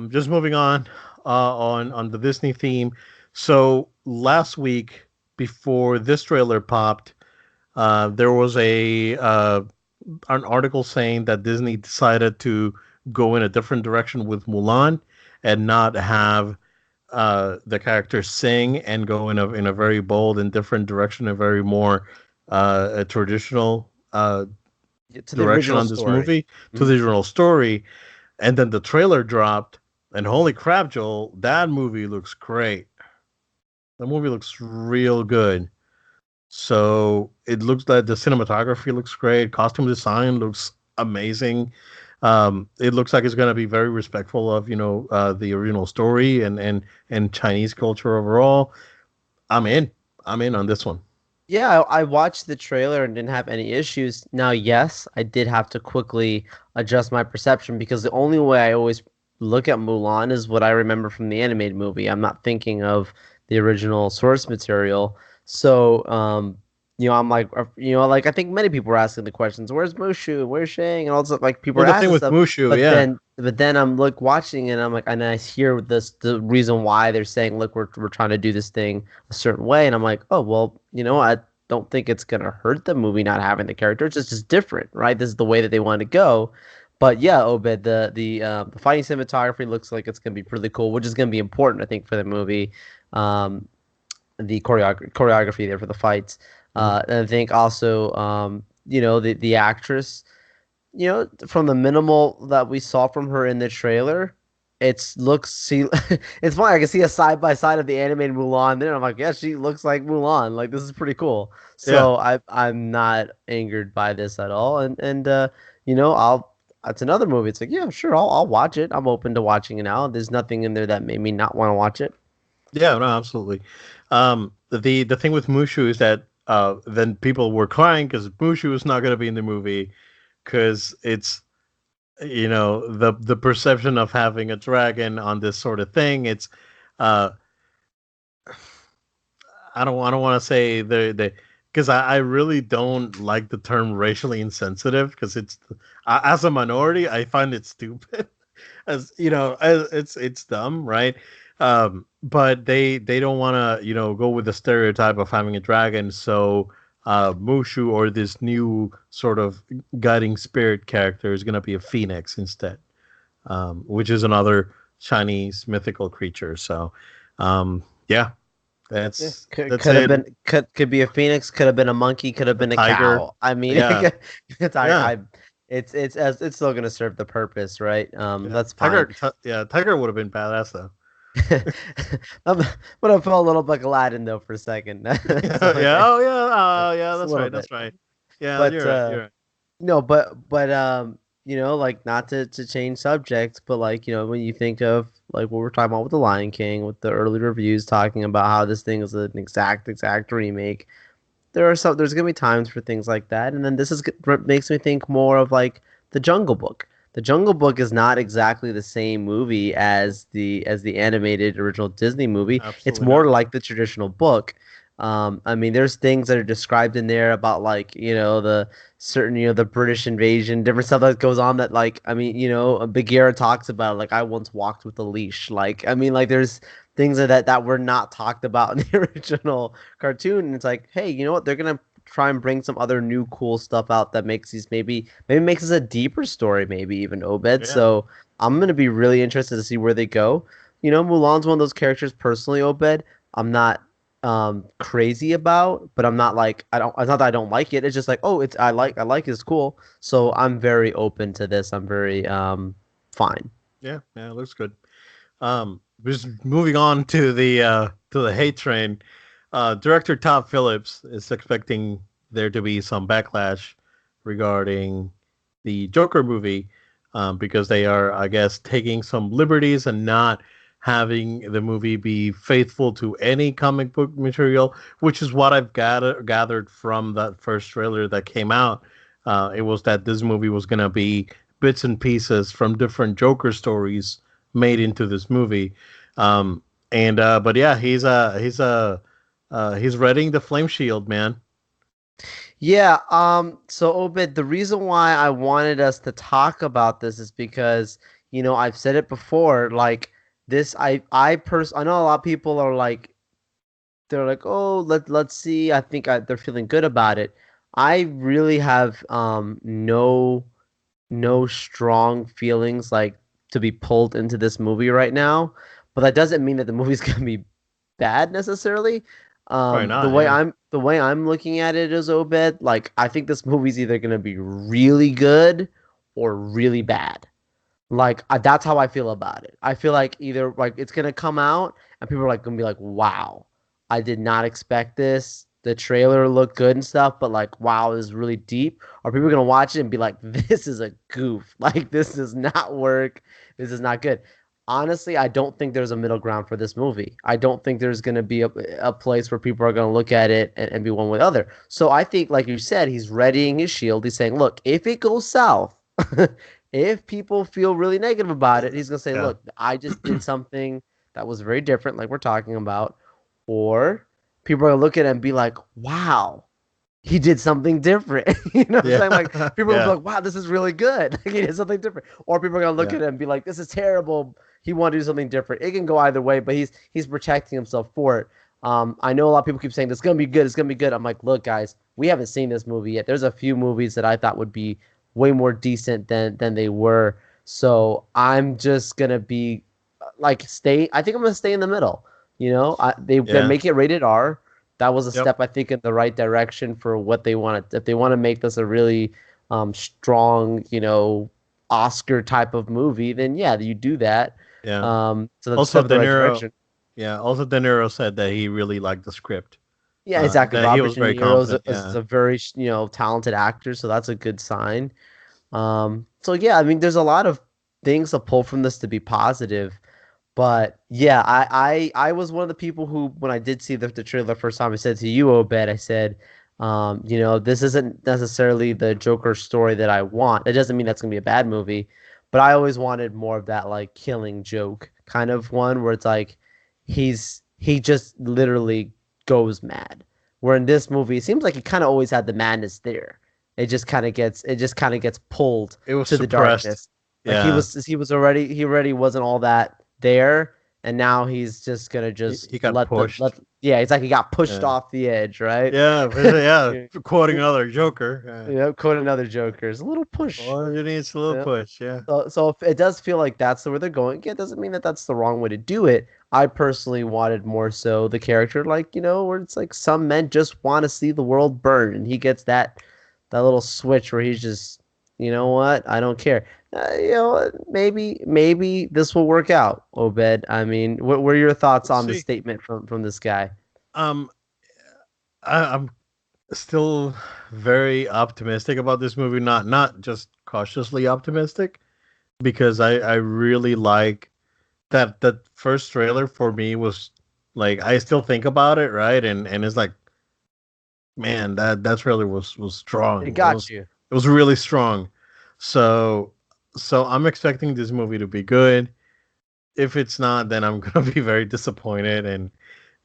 just moving on the Disney theme. So last week, before this trailer popped, there was an article saying that Disney decided to go in a different direction with Mulan and not have the characters sing and go in a very bold and different direction, a very more a traditional To the direction original on this story. movie to Mhm. the original story. And then the trailer dropped, and holy crap, Joel, that movie looks great. The movie looks real good. So it looks like the cinematography looks great. Costume design looks amazing. It looks like it's going to be very respectful of the original story and Chinese culture overall. I'm in. I'm in on this one. Yeah, I watched the trailer and didn't have any issues. Now, yes, I did have to quickly adjust my perception because the only way I always look at Mulan is what I remember from the animated movie. I'm not thinking of the original source material. So, I'm like, like I think many people were asking the questions, where's Mushu, where's Shang, and all this, like people Well, are the thing asking with stuff. Mushu, But yeah, then I'm like watching and I'm like, and I hear the reason why they're saying, look, we're trying to do this thing a certain way, and I'm like, oh well, I don't think it's gonna hurt the movie not having the character. It's just different, right? This is the way that they want to go. But yeah, Obed, the fighting cinematography looks like it's gonna be really cool, which is gonna be important, I think, for the movie. Um, the choreography there for the fights. mhm, And I think also, the actress, from the minimal that we saw from her in the trailer, it's funny. I can see a side by side of the animated Mulan there. I'm like, yeah, she looks like Mulan. Like this is pretty cool. yeah. So I'm not angered by this at all. I'll. It's another movie. It's like, yeah, sure, I'll watch it. I'm open to watching it now. There's nothing in there that made me not want to watch it. Yeah, no, absolutely. The thing with Mushu is that then people were crying because Mushu is not going to be in the movie because it's the perception of having a dragon on this sort of thing. It's uh, I don't want to say the because I really don't like the term racially insensitive because as a minority I find it stupid. As it's dumb, right? But they don't want to go with the stereotype of having a dragon, so Mushu, or this new sort of guiding spirit character, is going to be a phoenix instead, which is another Chinese mythical creature. So yeah, Yeah, that's could that's could have it. been could be a phoenix, could have been a monkey, could have A been a tiger. cow. I mean, Yeah, it's yeah, it's still gonna serve the purpose, right? yeah. That's fine. Yeah, tiger would have been badass though. I'm, but I felt a little like Aladdin though for a second. So Yeah, yeah, oh yeah, yeah, just a that's little right, bit. that's right. Yeah, But you're right, you're right. no, but like not to change subjects, but like, when you think of like what we're talking about with the Lion King, with the early reviews talking about how this thing is an exact remake, there's gonna be times for things like that, and then makes me think more of like the Jungle Book. The Jungle Book is not exactly the same movie as the animated original Disney movie. It's Absolutely more not. like the traditional book. I mean, there's things that are described in there about like, the certain, the British invasion, different stuff that goes on that like, I mean, Bagheera talks about like I once walked with a leash. Like, I mean, like there's things that were not talked about in the original cartoon. And it's like, hey, you know what? They're gonna try and bring some other new cool stuff out that makes these maybe makes this a deeper story, maybe even Obed. Yeah. So I'm gonna be really interested to see where they go. Mulan's one of those characters personally, Obed. I'm not crazy about, but I'm not like I don't. It's not that I don't like it. It's just like, oh, I like it. It's cool. So I'm very open to this. I'm very fine. Yeah, yeah, it looks good. Just moving on to the hate train. Director Todd Phillips is expecting there to be some backlash regarding the Joker movie, because they are, I guess, taking some liberties and not having the movie be faithful to any comic book material, which is what I've gathered from that first trailer that came out. It was that this movie was going to be bits and pieces from different Joker stories made into this movie. And But yeah, he's readying the flame shield, man. Yeah, so Obed, the reason why I wanted us to talk about this is because, I've said it before, like this I know a lot of people are like they're like, "Oh, let's see." They're feeling good about it. I really have no strong feelings like to be pulled into this movie right now, but that doesn't mean that the movie's gonna be bad necessarily. Probably The not. way Yeah. I'm looking at it is Obed, like I think this movie's either gonna be really good or really bad. Like that's how I feel about it. I feel like either like it's gonna come out and people are like gonna be like, "Wow, I did not expect this." The trailer looked good and stuff, but like, wow, this is really deep. Or people are gonna watch it and be like, "This is a goof. Like this does not work. This is not good." Honestly, I don't think there's a middle ground for this movie. I don't think there's gonna be a place where people are gonna look at it and be one way or the other. So I think, like you said, he's readying his shield. He's saying, "Look, if it goes south." If people feel really negative about it, he's gonna say, Yeah. "Look, I just did something that was very different, like we're talking about," or people are gonna look at it and be like, "Wow." he did something different. You know what I'm Yeah. saying? Like people will be Yeah. like, wow, this is really good. Like he did something different. Or people are gonna look Yeah. at it and be like, this is terrible. He wanted to do something different. It can go either way, but he's protecting himself for it. I know a lot of people keep saying it's gonna be good, it's gonna be good. I'm like, look, guys, we haven't seen this movie yet. There's a few movies that I thought would be way more decent than they were. So I'm just gonna be like stay. I think I'm gonna stay in the middle. They're Yeah. making it rated R. That was a Yep. step I think in the right direction for what they wanted. If they want to make this a really strong, Oscar type of movie, then yeah, you do that. Yeah. So that's a Also, step in the De right Niro. direction. Yeah. Also, De Niro said that he really liked the script. Yeah, exactly. That he Robert was De very Niro is confident. is Yeah. a very talented actor, so that's a good sign. So yeah, I mean, there's a lot of things to pull from this to be positive. But yeah, I was one of the people who, when I did see the trailer the first time, I said to you, Obed, I said, this isn't necessarily the Joker story that I want. It doesn't mean that's gonna be a bad movie, but I always wanted more of that like killing joke kind of one where it's like he just literally goes mad. Where in this movie, it seems like he kind of always had the madness there. It just kind of gets pulled It was to the suppressed. darkness. Like he Yeah. was he was already he already wasn't all that there, and now he's just gonna just He got let the pushed. let yeah, it's like he got pushed Yeah. off the edge, right? Yeah. Yeah. Quoting another Joker. Quote another Joker. It's a little push. All you need is a little Yeah. push. Yeah. So if it does feel like that's the way they're going, it doesn't mean that that's the wrong way to do it. I personally wanted more so the character, like, where it's like some men just want to see the world burn, and he gets that little switch where he's just, you know what, I don't care. Maybe this will work out, Obed. I mean, what were your thoughts We'll on the see. statement from this guy? Um, I'm still very optimistic about this movie. Not just cautiously optimistic, because I really like that first trailer. For me, was like, I still think about it, right? And it's like, man, that trailer was strong. It It got was you. it was really strong. So I'm expecting this movie to be good. If it's not, then I'm gonna be very disappointed. And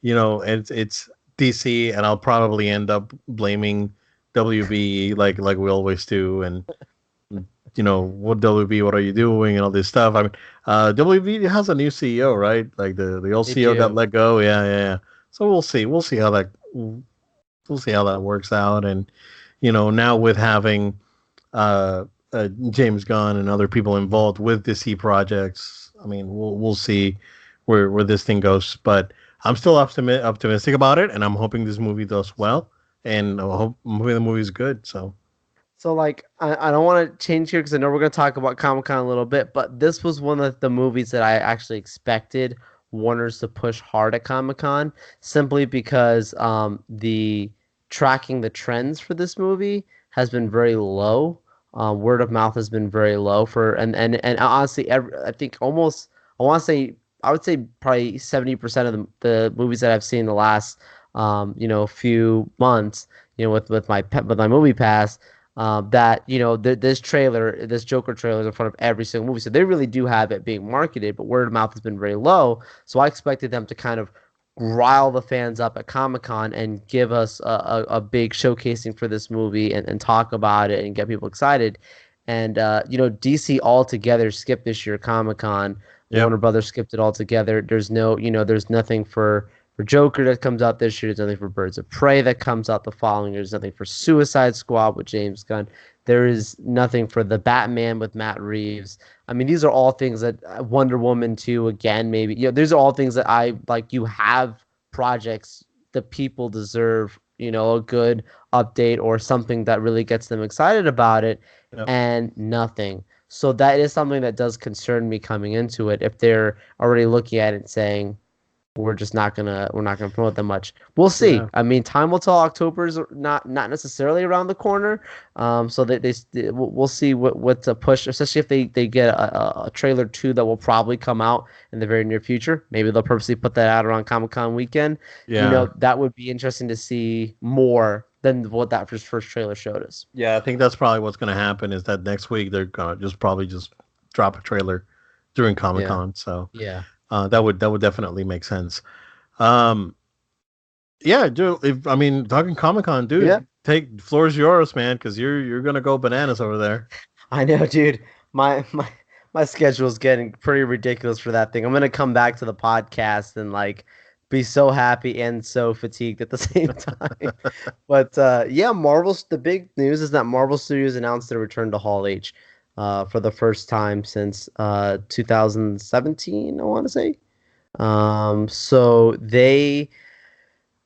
it's DC, and I'll probably end up blaming WB, like we always do. And what WB, what are you doing, and all this stuff. I mean, WB has a new CEO, right? Like the old They CEO got do. let go. Yeah, yeah, yeah. So we'll see how that works out. And now with having uh, James Gunn and other people involved with DC projects, I mean, we'll see where this thing goes. But I'm still optimistic about it, and I'm hoping this movie does well, and I'm hoping the movie's good. So So like I don't want to change here because I know we're gonna talk about Comic Con a little bit, but this was one of the movies that I actually expected Warner's to push hard at Comic Con simply because the tracking the trends for this movie has been very low. Word of mouth has been very low for and honestly, I think almost I would say probably 70% of the movies that I've seen in the last few months, with my movie pass, that this Joker trailer is in front of every single movie, so they really do have it being marketed, but word of mouth has been very low. So I expected them to kind of rile the fans up at Comic Con and give us a big showcasing for this movie and talk about it and get people excited. And DC altogether skipped this year Comic Con. yep, Warner Brothers skipped it altogether. There's nothing for Joker that comes out this year. There's nothing for Birds of Prey that comes out the following year. There's nothing for Suicide Squad with James Gunn. There is nothing for the Batman with Matt Reeves. I mean, these are all things that Wonder Woman 2, again, maybe. These are all things that I like. You have projects the people deserve, a good update or something that really gets them excited about it, yep. and nothing. So that is something that does concern me coming into it. If they're already looking at it and saying, we're not gonna promote them much. We'll see. Yeah. I mean, time will tell. October's not necessarily around the corner. So we'll see what to push, especially if they get a trailer 2 that will probably come out in the very near future. Maybe they'll purposely put that out around Comic-Con weekend. Yeah. That would be interesting to see more than what that first trailer showed us. Yeah, I think that's probably what's going to happen, is that next week they're going to just drop a trailer during Comic Yeah. Con. So Yeah. that would definitely make sense. Um, yeah, dude. Talking Comic Con, dude. Yeah. Take floor's yours, man, because you're gonna go bananas over there. I know, dude. My schedule is getting pretty ridiculous for that thing. I'm gonna come back to the podcast and like be so happy and so fatigued at the same time. But yeah, Marvel's the big news is that Marvel Studios announced their return to Hall H for the first time since 2017, I want to say. So they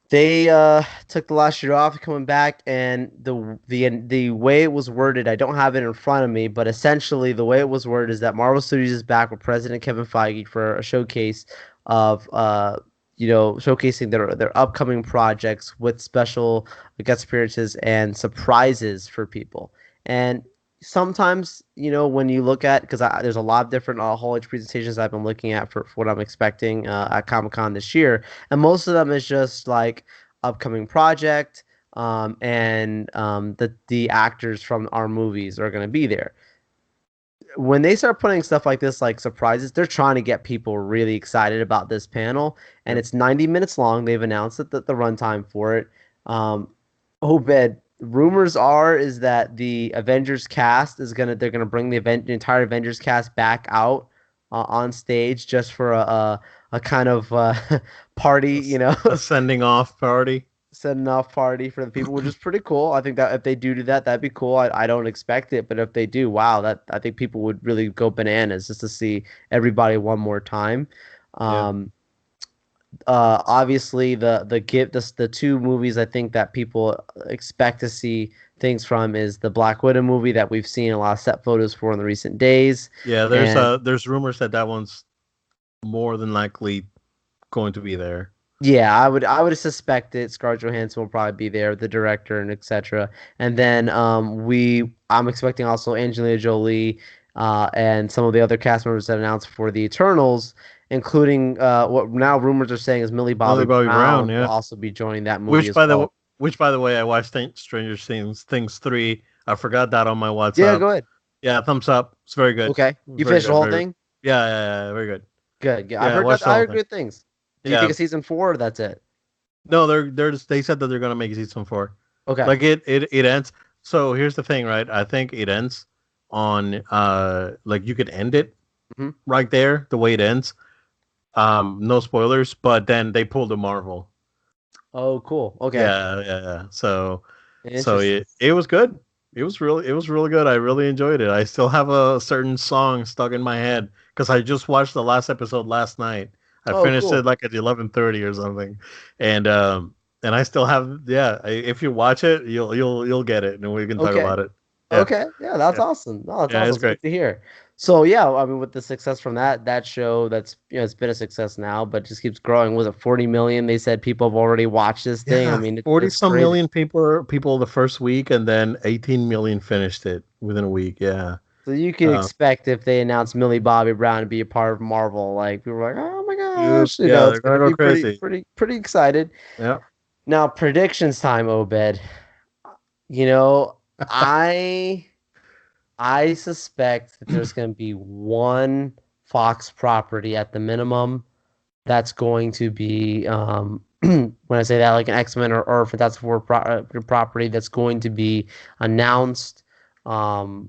took the last year off coming back, and the way it was worded, I don't have it in front of me, but essentially the way it was worded is that Marvel Studios is back with President Kevin Feige for a showcase of showcasing their upcoming projects with special guest appearances and surprises for people. And sometimes, when you look at, because there's a lot of different Hall H presentations I've been looking at for what I'm expecting at Comic-Con this year, and most of them is just like upcoming project, and the actors from our movies are going to be there. When they start putting stuff like this, like surprises, they're trying to get people really excited about this panel, and Yep. it's 90 minutes long. They've announced that the runtime for it. Obed, rumors are is that the Avengers cast they're gonna bring the entire Avengers cast back out on stage just for a kind of party, A, a sending off party. sending off party for the people, which is pretty cool. I think that if they do that, that'd be cool. I don't expect it, but if they do, wow, that I think people would really go bananas just to see everybody one more time. Yeah. Um, Obviously the two movies I think that people expect to see things from is the Black Widow movie that we've seen a lot of set photos for in the recent days, Yeah, and there's rumors that that one's more than likely going to be there. yeah, I would suspect it. Scarlett Johansson will probably be there, the director and etc. And then I'm expecting also Angelina Jolie and some of the other cast members that announced for the Eternals, including what now rumors are saying is Millie Millie Bobby Bobby Brown, Brown will yeah. also be joining that movie Which as by the well. which by the way, I watched Stranger Things 3. I forgot that on my Yeah, WhatsApp. go ahead. Yeah, thumbs up. It's very good. Okay, you Very finished the good. whole Very thing. yeah, yeah, yeah, very good. Good. Yeah, I Yeah, I heard that. watched the I whole heard thing. good things. Do you think Yeah. a season four or that's it? No, they said that they're gonna make season 4. Okay. Like it ends. So here's the thing, right? I think it ends on like you could end it Hmm. right there the way it ends. No spoilers, but then they pulled a Marvel. Oh, cool. Okay. Yeah, yeah, yeah. So Interesting. it was good. It was really good. I really enjoyed it. I still have a certain song stuck in my head because I just watched the last episode last night. I Oh, finished it cool. like at 11:30 or something, and and I still have if you watch it, you'll get it, and we can talk Okay. about it. Yeah, Okay, yeah, that's yeah, awesome. No, that's yeah. awesome. It's It's great. good to hear. So yeah, I mean, with the success from that show, that's it's been a success now, but just keeps growing. Was it 40 million? They said people have already watched this thing. I Yeah, mean, 40 it's some great. million people the first week, and then 18 million finished it within a week. Yeah. So you can Uh, expect if they announce Millie Bobby Brown to be a part of Marvel, like people are like, oh my gosh, yeah, it's they're gonna gonna go be crazy. pretty excited. Yeah. Now predictions time, Obed. You know, I I suspect that there's going to be one Fox property at the minimum that's going to be when I say that, like an X-Men or Fantastic Four property that's going to be announced,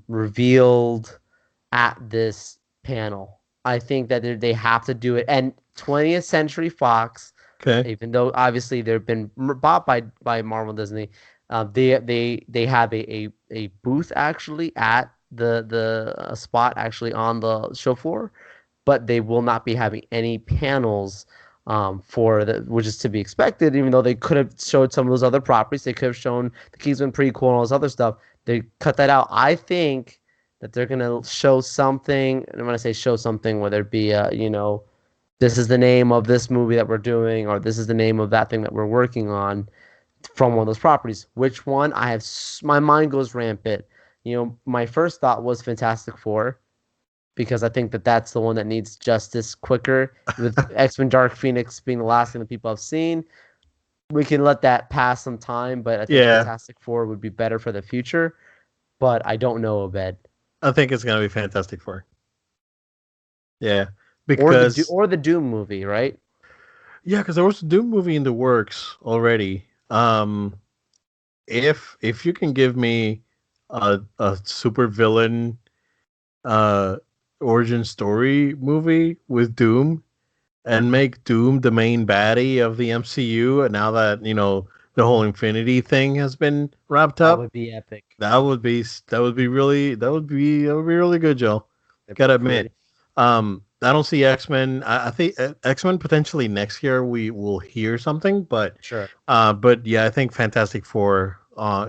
revealed at this panel. I think that they have to do it. And 20th Century Fox, Okay. even though obviously they've been bought by Marvel and Disney, they have a booth actually at the spot actually on the show floor, but they will not be having any panels for the which is to be expected. Even though they could have showed some of those other properties, they could have shown the Kingsman prequel and all this other stuff. They cut that out. I think that they're gonna show something, and when I say show something, whether it be this is the name of this movie that we're doing, or this is the name of that thing that we're working on from one of those properties. Which one? My mind goes rampant. My first thought was Fantastic Four because I think that that's the one that needs justice quicker. With X-Men Dark Phoenix being the last thing that people have seen, we can let that pass some time, but I think Yeah, Fantastic Four would be better for the future. But I don't know, Obed. I think it's gonna be Fantastic Four. Yeah, Or because the Doom movie, right? yeah, because there was a Doom movie in the works already. if you can give me a super villain uh origin story movie with Doom and make Doom the main baddie of the MCU, and now that the whole Infinity thing has been wrapped That up, would be epic. that would be really good, Joe. That'd be Gotta admit. great. I don't see X-Men. I think X-Men potentially next year we will hear something, Sure. but yeah, I think Fantastic Four.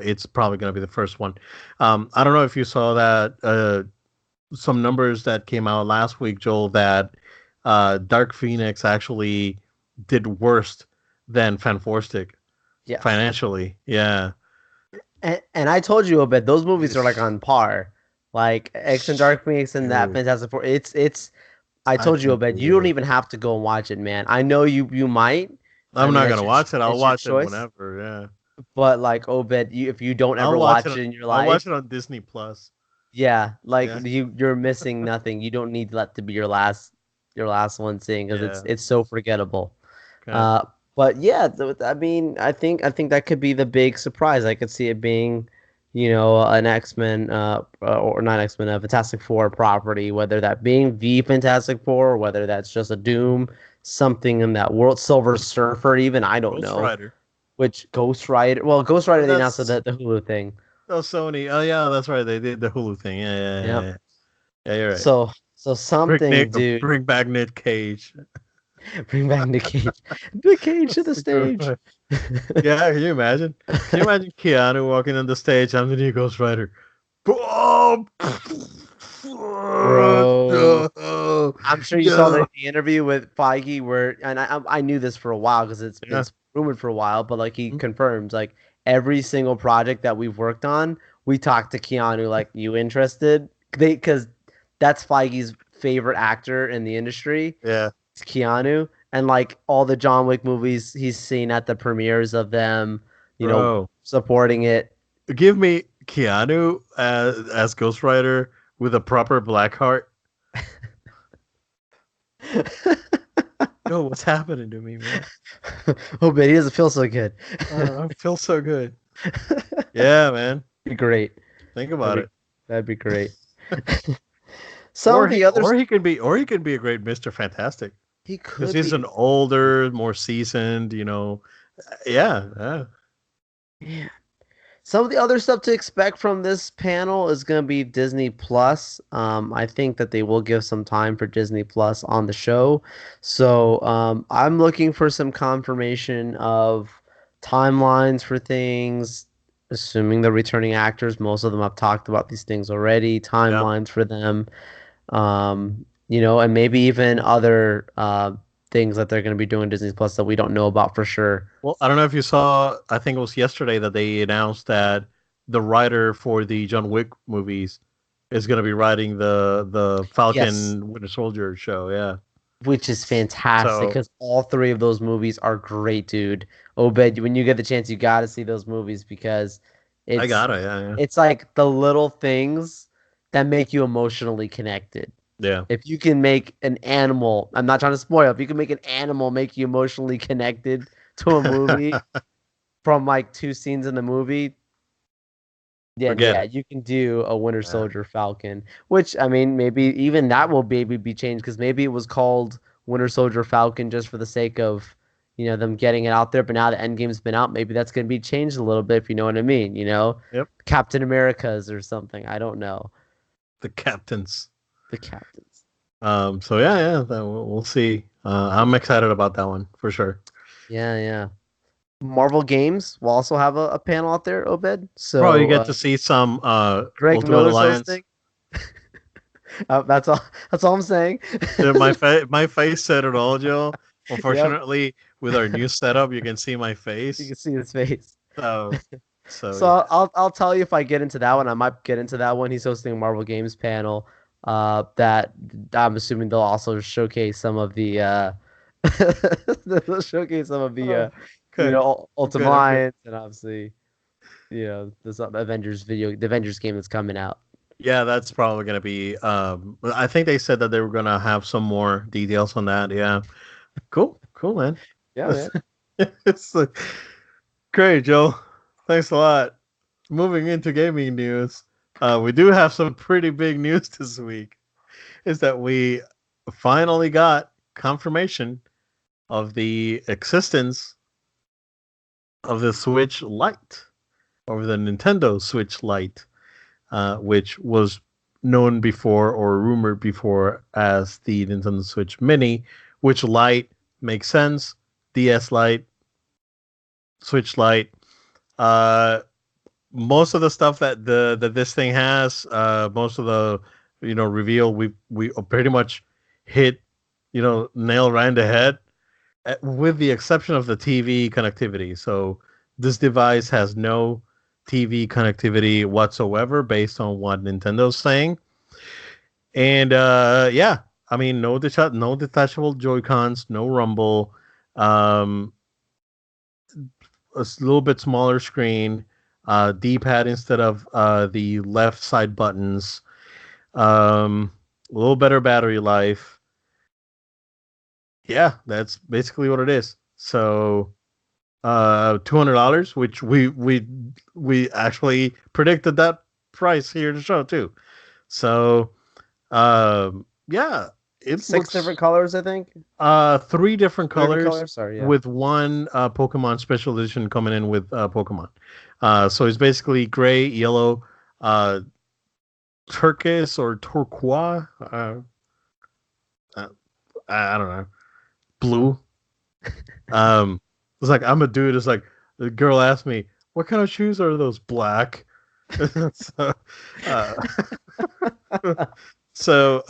It's probably gonna be the first one. I don't know if you saw that. Some numbers that came out last week, Joel, that Dark Phoenix actually did worse than Fantastic Yes. financially. Yeah. And I told you, Obed, those movies are like on par. Like X and Dark Phoenix and that Dude, Fantastic Four. It's I I told you, can't Obed, you believe don't it. even have to go and watch it, man. I know you might. I I'm mean, not gonna watch it. I'll it's your watch it choice. whenever. Yeah. But like Obed, if you don't I'll ever watch watch it. it in your I'll watch life, it on Disney Plus. yeah, like Yeah. you're missing nothing. You don't need that to be your last one seeing because Yeah. it's so forgettable. Okay. Uh, but yeah, I mean, I think that could be the big surprise. I could see it being, an X-Men, or not X-Men, a Fantastic Four property, whether that being the Fantastic Four, or whether that's just a Doom, something in that world, Silver Surfer, even I don't Ghost know. Rider. Which Ghost Rider? Well, Ghost Oh, Rider they announced that's the Hulu thing. oh Sony. Oh yeah, that's right. They did the Hulu thing. Yeah, yeah, yeah. Yep. Yeah, yeah, you're right. So something, dude. Bring back Nick Cage. Bring back Nick Cage. Nick Cage to the Ghost stage. Rider. Yeah, can you imagine? Can you imagine Keanu walking on the stage? I'm the new Ghost Rider. Oh, Bro. no, I'm sure you saw no. the interview with Feige where, and I knew this for a while because it's been Yeah. rumored for a while, but like he confirms, like every single project that we've worked on, we talked to Keanu, like, you interested? Because that's Feige's favorite actor in the industry, Yeah. it's Keanu, and like all the John Wick movies he's seen at the premieres of them, Bro, supporting it. give me Keanu as Ghost Rider with a proper black heart. Yo, what's happening to me, man? Oh, but he doesn't feel so good. I feel so good. Yeah, man. Be great. Think That'd about be it. that'd be great. Some of the others Or he could be a great Mr. Fantastic he because could he's be. an older, more seasoned. Yeah, yeah. Yeah. Some of the other stuff to expect from this panel is going to be Disney Plus. I think that they will give some time for Disney Plus on the show. So I'm looking for some confirmation of timelines for things, assuming the returning actors. Most of them have talked about these things already, Yeah. timelines for them. And maybe even other things that they're going to be doing Disney Plus that we don't know about for sure. Well, I don't know if you saw. I think it was yesterday that they announced that the writer for the John Wick movies is going to be writing the Yes, Falcon Winter Soldier show. Yeah. which is fantastic So because all three of those movies are great, dude. Obed, when you get the chance, you got to see those movies because I it's got it. Yeah, it's like the little things that make you emotionally connected. yeah, If you can make an animal, I'm not trying to spoil, if you can make an animal make you emotionally connected to a movie yeah. from like two scenes in the movie, then Forget yeah, it. you can do a Winter Yeah. Soldier Falcon, which I mean, maybe even that will maybe be changed because maybe it was called Winter Soldier Falcon just for the sake of, them getting it out there. But now the Endgame's been out, maybe that's going to be changed a little bit, if you know what I mean. Yep. Captain America's or something. I don't know. The captains. The captains. So yeah, yeah. We'll see. I'm excited about that one for sure. Yeah, yeah. Marvel Games will also have a panel out there, Obed. Probably So get to see some Greg Ultimate Miller's Alliance. hosting. That's all. That's all I'm saying. My face said it all, Joe. Yep, Unfortunately, with our new setup, you can see my you face. can see his face. So so So yeah. I'll tell you if I get into that one. I might get into that one. He's hosting a Marvel Games panel. That I'm assuming they'll also showcase some of the they'll showcase some of the Oh, good. I'm Ultimate good. I'm good. Alliance and obviously this the Avengers game that's coming out. Yeah, that's probably gonna be. I think they said that they were gonna have some more details on that. Yeah, cool, cool, man. Yeah, man. It's great, Joe. Thanks a lot. Moving into gaming news, we do have some pretty big news this week. Is that we finally got confirmation of the existence of the Switch Lite, or the Nintendo Switch Lite, which was known before or rumored before as the Nintendo Switch Mini, which Lite makes sense. DS Lite, Switch Lite. Uh, Most of the stuff that this thing has, most of the reveal, we pretty much hit nail right in the head, with the exception of the TV connectivity. So this device has no TV connectivity whatsoever, based on what Nintendo's saying. And yeah, I mean, no detachable Joy Cons, no rumble, um, a little bit smaller screen, D-pad instead of the left side buttons, a little better battery life. Yeah, that's basically what it is. So $200, which we actually predicted that price here in the show too. So yeah, it Six looks different colors, I think. three different Three different colors, colors. Sorry, yeah. with one Pokemon special edition coming in with Pokemon. So it's basically gray, yellow, uh, turquoise or turquoise. Uh, I don't know, blue. It's like, I'm a dude. It's like the girl asked me, "What kind of shoes are those? Black." so, uh, so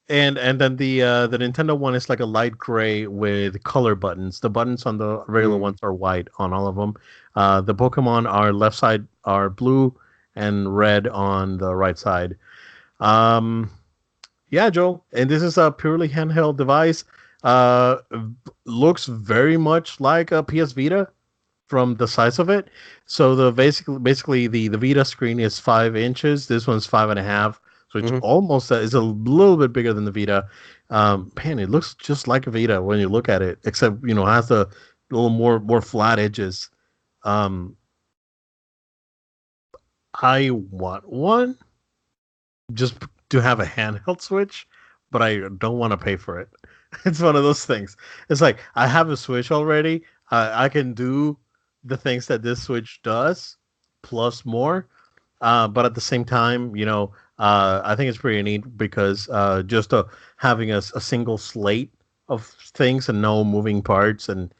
and then the Nintendo one is like a light gray with color buttons. The buttons on the regular ones are white on all of them. The Pokemon are left side are blue and red on the right side. Um, yeah, Joel. And this is a purely handheld device. Uh, Looks very much like a PS Vita from the size of it. So the basically the Vita screen is 5 inches. This one's 5.5. So it's almost is a little bit bigger than the Vita. Man, it looks just like a Vita when you look at it, except has the little more flat edges. Um, I want one just to have a handheld Switch, but I don't want to pay for it. It's one of those things. It's like, I have a Switch already. I can do the things that this Switch does, plus more. But at the same time, I think it's pretty neat because just having a single slate of things and no moving parts and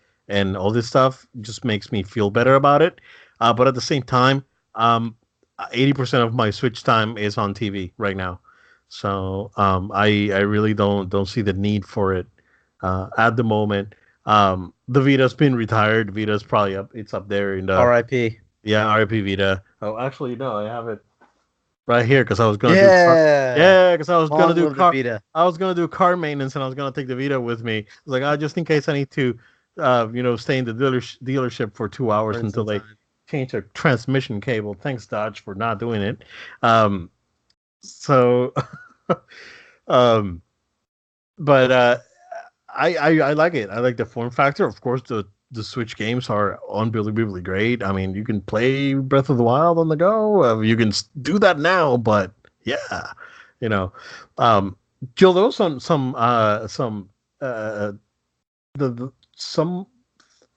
all this stuff just makes me feel better about it. But at the same time, 80% of my Switch time is on TV right now. So I really don't see the need for it at the moment. The Vita's been retired. Vita's probably up. It's up there in the R.I.P. Yeah, R.I.P. Vita. Oh, actually, no, I have it right here because I was gonna do Yeah. because I was gonna Long do live the Vita. I was gonna do car maintenance, and I was gonna take the Vita with me. Like, just in case I need to, stay in the dealership for 2 hours Burn until some they time. change the transmission cable. Thanks, Dodge, for not doing it. Um, so, um, but I like it. I like the form factor. Of course, the Switch games are unbelievably great. I mean, you can play Breath of the Wild on the go. You can do that now, but yeah, you know, um, Jill, there was some some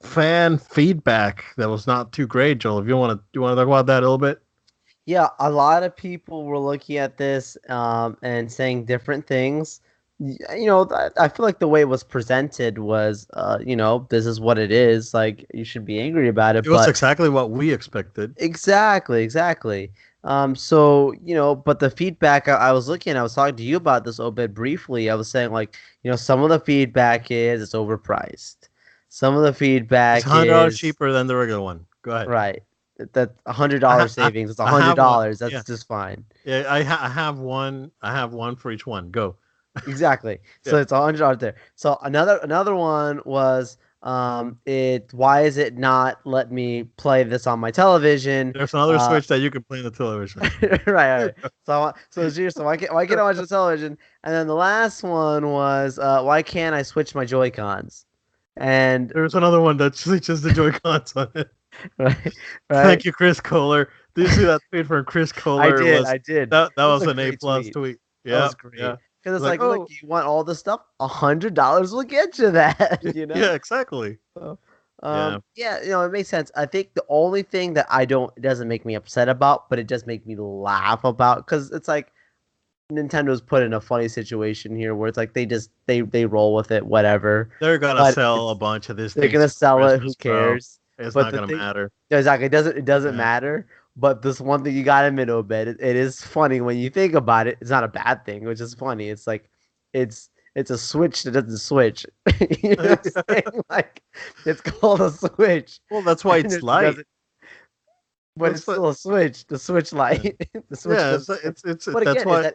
fan feedback that was not too great. Joel, if you want to talk about that a little bit. Yeah, a lot of people were looking at this and saying different things. I feel like the way it was presented was, this is what it is. Like, you should be angry about it, It was but exactly what we expected. exactly. So, but the feedback I was looking, I was talking to you about this, Obed, briefly. I was saying, like, some of the feedback is it's overpriced. Some of the It's feedback $100 is cheaper than the regular one. Go ahead. right. That I, $100 ha- savings. It's I have one. $100. Yeah, That's just fine. yeah. I have one. I have one for each one. Go. Exactly. So Yeah. it's $100 there. So another one was why is it not let me play this on my television? There's another Switch that you can play on the television. Right. So why can't I watch the television? And then the last one was why can't I switch my Joy Cons? And There's another one that switches the Joy Cons on it. right, right. Thank you, Chris Kohler. Did you see that tweet from Chris Kohler? It was I did. that That was was a an A great plus tweet. tweet. That Yeah, was yeah. great because it's Like, like, look, oh, you want all this stuff? $100 will get you that. You know. yeah, exactly. So, Yeah, yeah, it makes sense. I think the only thing that it doesn't make me upset about, but it does make me laugh about, because it's like Nintendo's put in a funny situation here where it's like they roll with it, whatever. they're gonna But sell a bunch of these they're things gonna for sell it. Who Christmas, bro. cares? It's But not the gonna thing, matter. exactly, it doesn't Yeah, matter. But this one thing you gotta admit, Obed, it is funny when you think about it. It's not a bad thing, which is funny. It's like it's a switch that doesn't switch. You know what I'm saying? Like it's called a switch, well, that's why and it's it light. doesn't. But it's That's what. still a switch. The Switch Yeah, Lite. The Switch yeah. doesn't switch. But That's again, why.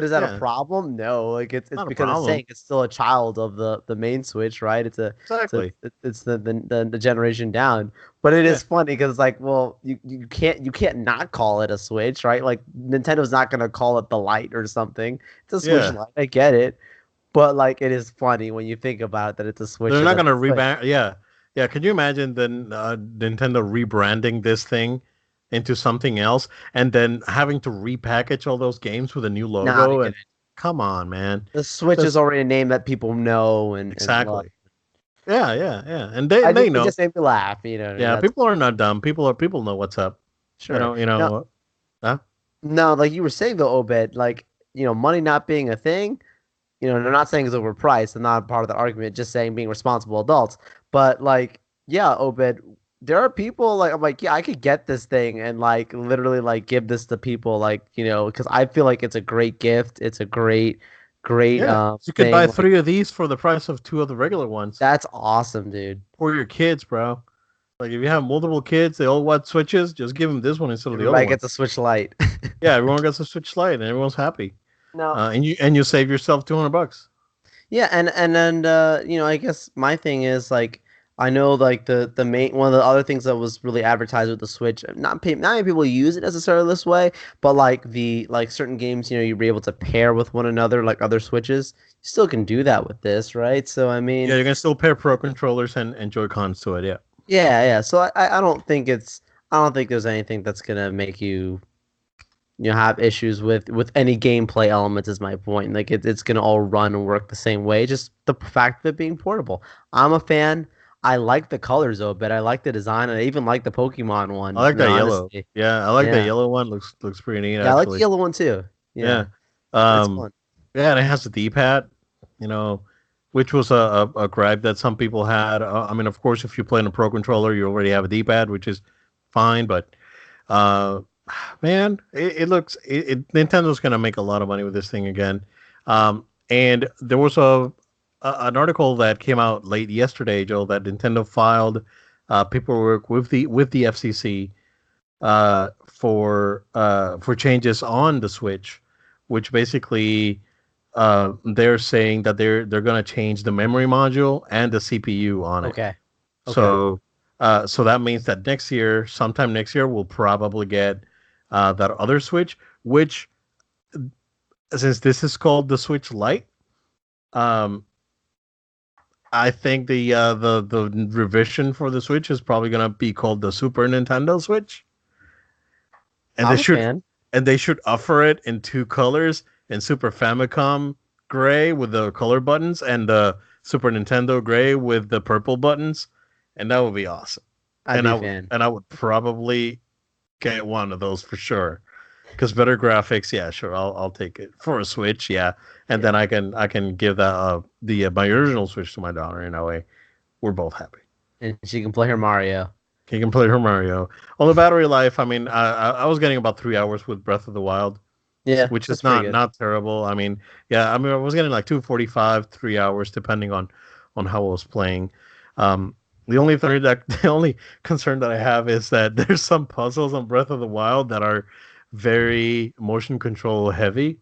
is that a Yeah, problem? No, like it's not a because it's problem. saying it's still a child of the main Switch, right? Exactly. It's the generation down. But it Yeah, is funny because it's like, well, you can't not call it a Switch, right? Like Nintendo's not gonna call it the Lite or something. It's a Switch yeah. Lite. I get it. But like it is funny when you think about it that it's a Switch They're that not doesn't gonna switch. rebrand. Yeah, yeah. Can you imagine then Nintendo rebranding this thing into something else and then having to repackage all those games with a new Nah, they logo? And couldn't. come on, man. The Switch is That's already a name that people know and love. exactly. Yeah, yeah, yeah. And I they just it know. just made me laugh. Yeah, That's people are not dumb. People know what's up. They sure. don't. Now, Huh? now, like you were saying though, Obed, like money not being a thing. They're not saying it's overpriced. They're not part of the argument. Just saying being responsible adults. But like, yeah, Obed, there are people like I'm like, yeah, I could get this thing and like literally like give this to people like because I feel like it's a great gift. It's a great Yeah. You could buy thing. Like three of these for the price of two of the regular ones that's awesome, dude. for your kids, bro. Like if you have multiple kids, they all want Switches. Just give them this one instead of the other Everybody one. gets a Switch Lite. Yeah, everyone gets a Switch Lite and everyone's happy. No. And you save yourself $200. Yeah, and I guess my thing is like I know like the main one of the other things that was really advertised with the Switch, not many people use it necessarily this way, but like the like certain games, you'll be able to pair with one another like other Switches. You still can do that with this, right? So I Yeah, mean, you can still pair Pro controllers and Joy Cons to it. Yeah, yeah. So I don't think there's anything that's gonna make you have issues with any gameplay elements is my point. Like it's gonna all run and work the same way. Just the fact of it being portable. I'm a fan. I like the colors though, but I like the design, and I even like the Pokemon I one. like that yellow. Honestly, Yeah, I like that yeah, yellow one. Looks pretty neat yeah, I like the actually. yellow one too. Yeah. Yeah, it's Um. fun. Yeah, and it has a D-pad. You know, which was a gripe that some people had. I mean, of course, if you play in a Pro controller, you already have a D-pad, which is fine. But uh, man, it looks Nintendo's gonna make a lot of money with this thing again. And there was an article that came out late yesterday, Joe, that Nintendo filed paperwork with the FCC for changes on the Switch, which basically they're saying that they're going to change the memory module and the CPU on it. Okay, okay. So so that means that next year, sometime next year, we'll probably get that other Switch, which since this is called the Switch Lite, um, I think the revision for the Switch is probably gonna be called the Super Nintendo Switch, and they I'm a should fan. offer it in two colors: in Super Famicom gray with the color buttons, and the Super Nintendo gray with the purple buttons, and that would be awesome. I'd be a fan. And I would probably get one of those for sure. Because better graphics, yeah, sure, I'll take it for a Switch, yeah, and Yeah, then I can give that the my original Switch to my daughter. In a way, we're both happy. and she can play her Mario. He can play her Mario. On the battery life, I mean, I was getting about 3 hours with Breath of the Wild, Yeah, which that's is pretty good. not terrible. I mean, yeah, I mean, I was getting like 2:45, 3 hours, depending on how I was playing. The only concern that I have is that there's some puzzles on Breath of the Wild that are very motion control heavy.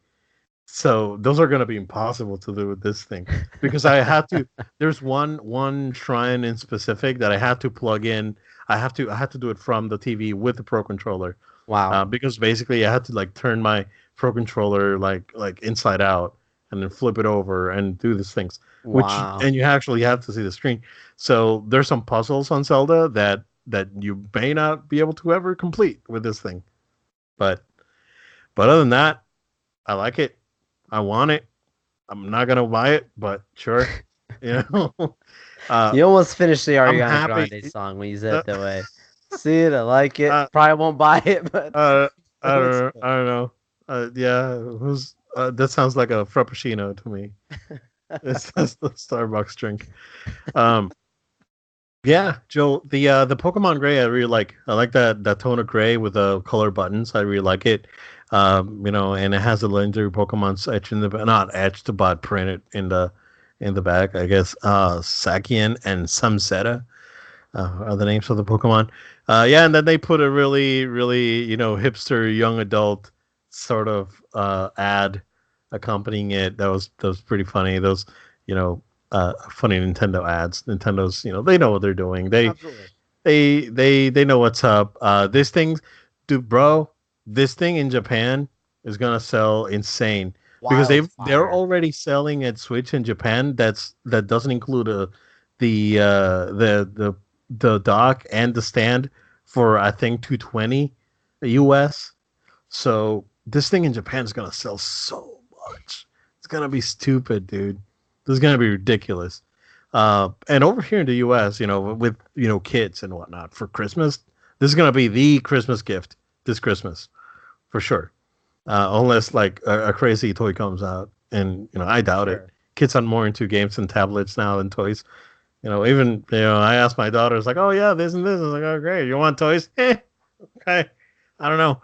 So those are going to be impossible to do with this thing because I had to. There's one shrine in specific that I had to plug in. I had to do it from the TV with the Pro controller Wow, because basically I had to like turn my Pro controller like inside out and then flip it over and do these things. Which wow. and you actually have to see the screen. So there's some puzzles on Zelda that that you may not be able to ever complete with this thing. But other than that, I like it. I want it. I'm not gonna buy it, but sure, you know. You almost finished the I'm Ariana happy. Grande song when you said Uh, it that way. See it, I like it. uh, Probably won't buy it, but uh, it looks I don't know. Yeah, who's that sounds like a frappuccino to me. good. It's just the Starbucks drink. Um, yeah, Joe, the Pokemon Gray I really like. I like that tone of gray with the color buttons. I really like it. And it has the legendary Pokemon's etched in the not etched but printed in the back. I guess Sakian and Samseta are the names of the Pokemon. Yeah, and then they put a really hipster young adult sort of ad accompanying it. That was pretty funny. Those you know funny Nintendo ads. Nintendo's they know what they're doing. Absolutely. They know what's up. This thing, dude, bro, this thing in Japan is gonna sell insane because they're Wildfire. already selling at Switch in Japan. That doesn't include the uh the the the dock and the stand for I think 220 US. So this thing in Japan is gonna sell so much. It's gonna be stupid, dude. This is gonna be ridiculous. And over here in the U.S., with kids and whatnot for Christmas, this is gonna be the Christmas gift this Christmas for sure. Unless like a crazy toy comes out, and I doubt it. Sure. Kids are more into games and tablets now than toys. Even I asked my daughters like, "Oh yeah, this and this." I was like, "Oh great, you want toys?" Okay, I don't know.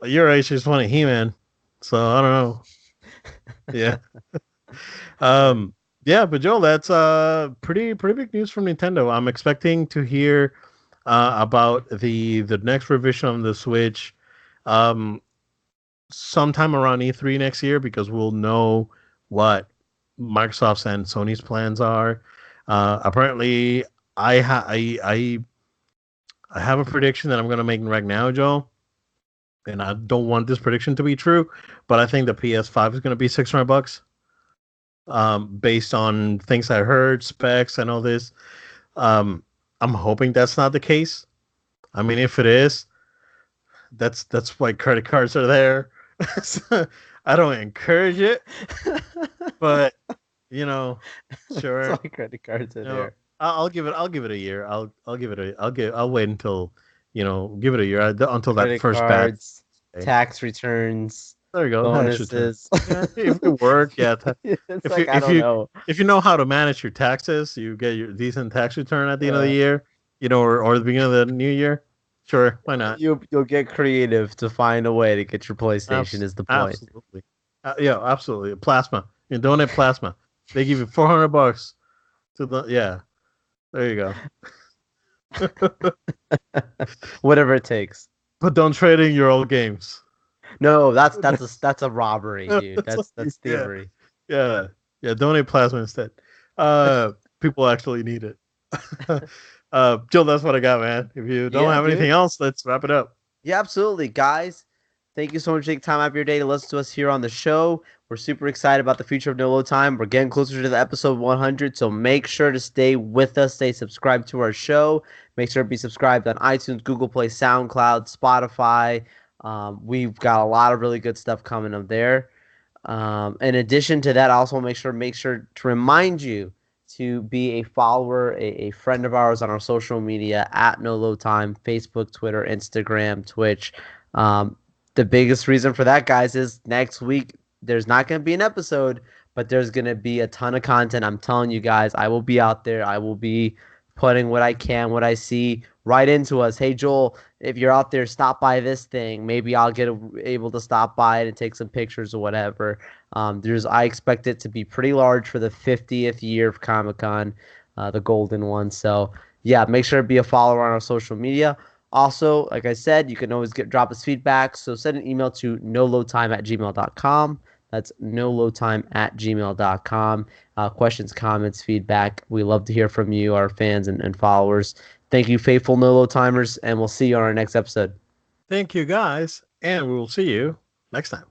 Your age is funny, He-Man. So I don't know. Yeah. Sure. Um, yeah, but Joel, that's pretty big news from Nintendo. I'm expecting to hear about the next revision of the Switch um, sometime around E3 next year because we'll know what Microsoft's and Sony's plans are. Apparently, I have a prediction that I'm going to make right now, Joel, and I don't want this prediction to be true, but I think the PS5 is going to be $600 based on things I heard, specs, and all this. Um, I'm hoping that's not the case. I mean, if it is, that's why credit cards are there. So, I don't encourage it, but you know, It's all sure. credit cards You in know, there. I'll give it a year. I'll wait until give it a year until that Credit first batch. cards, Okay. tax returns, There you go, tax return. bonuses. Yeah, if it work, yeah. It's If you like I if don't you know. if you know how to manage your taxes, you get your decent tax return at the end of the Yeah. year, or the beginning of the new year. Sure, why not? You'll get creative to find a way to get your PlayStation is the point. Absolutely. Yeah, absolutely. Plasma. You donate plasma. They give you $400 to the yeah. There you go. Whatever it takes. But don't trade in your old games. No, that's a robbery, dude. That's That's yeah, thievery. yeah, yeah. Donate plasma instead. People actually need it. Jill, that's what I got, man. If you don't Yeah, have anything dude. else, let's wrap it up. Yeah, absolutely. Guys, thank you so much for taking time out of your day to listen to us here on the show. We're super excited about the future of No Load Time. We're getting closer to the episode 100, so make sure to stay with us. Stay subscribed to our show. Make sure to be subscribed on iTunes, Google Play, SoundCloud, Spotify. We've got a lot of really good stuff coming up there. In addition to that, I also make sure to remind you to be a follower, a friend of ours on our social media at No Load Time, Facebook, Twitter, Instagram, Twitch. Um, the biggest reason for that, guys, is next week there's not going to be an episode, but there's going to be a ton of content. I'm telling you guys, I will be out there. I will be putting what I can, what I see right into us. Hey, Joel, if you're out there, stop by this thing. Maybe I'll get able to stop by it and take some pictures or whatever. I expect it to be pretty large for the 50th year of Comic Con, the golden one. So yeah, make sure to be a follower on our social media. Also, like I said, you can always drop us feedback. So send an email to noloadtime@gmail.com. That's noloadtime@gmail.com. Questions, comments, feedback. We love to hear from you, our fans and followers. Thank you, faithful No Load Timers, and we'll see you on our next episode. Thank you, guys, and we will see you next time.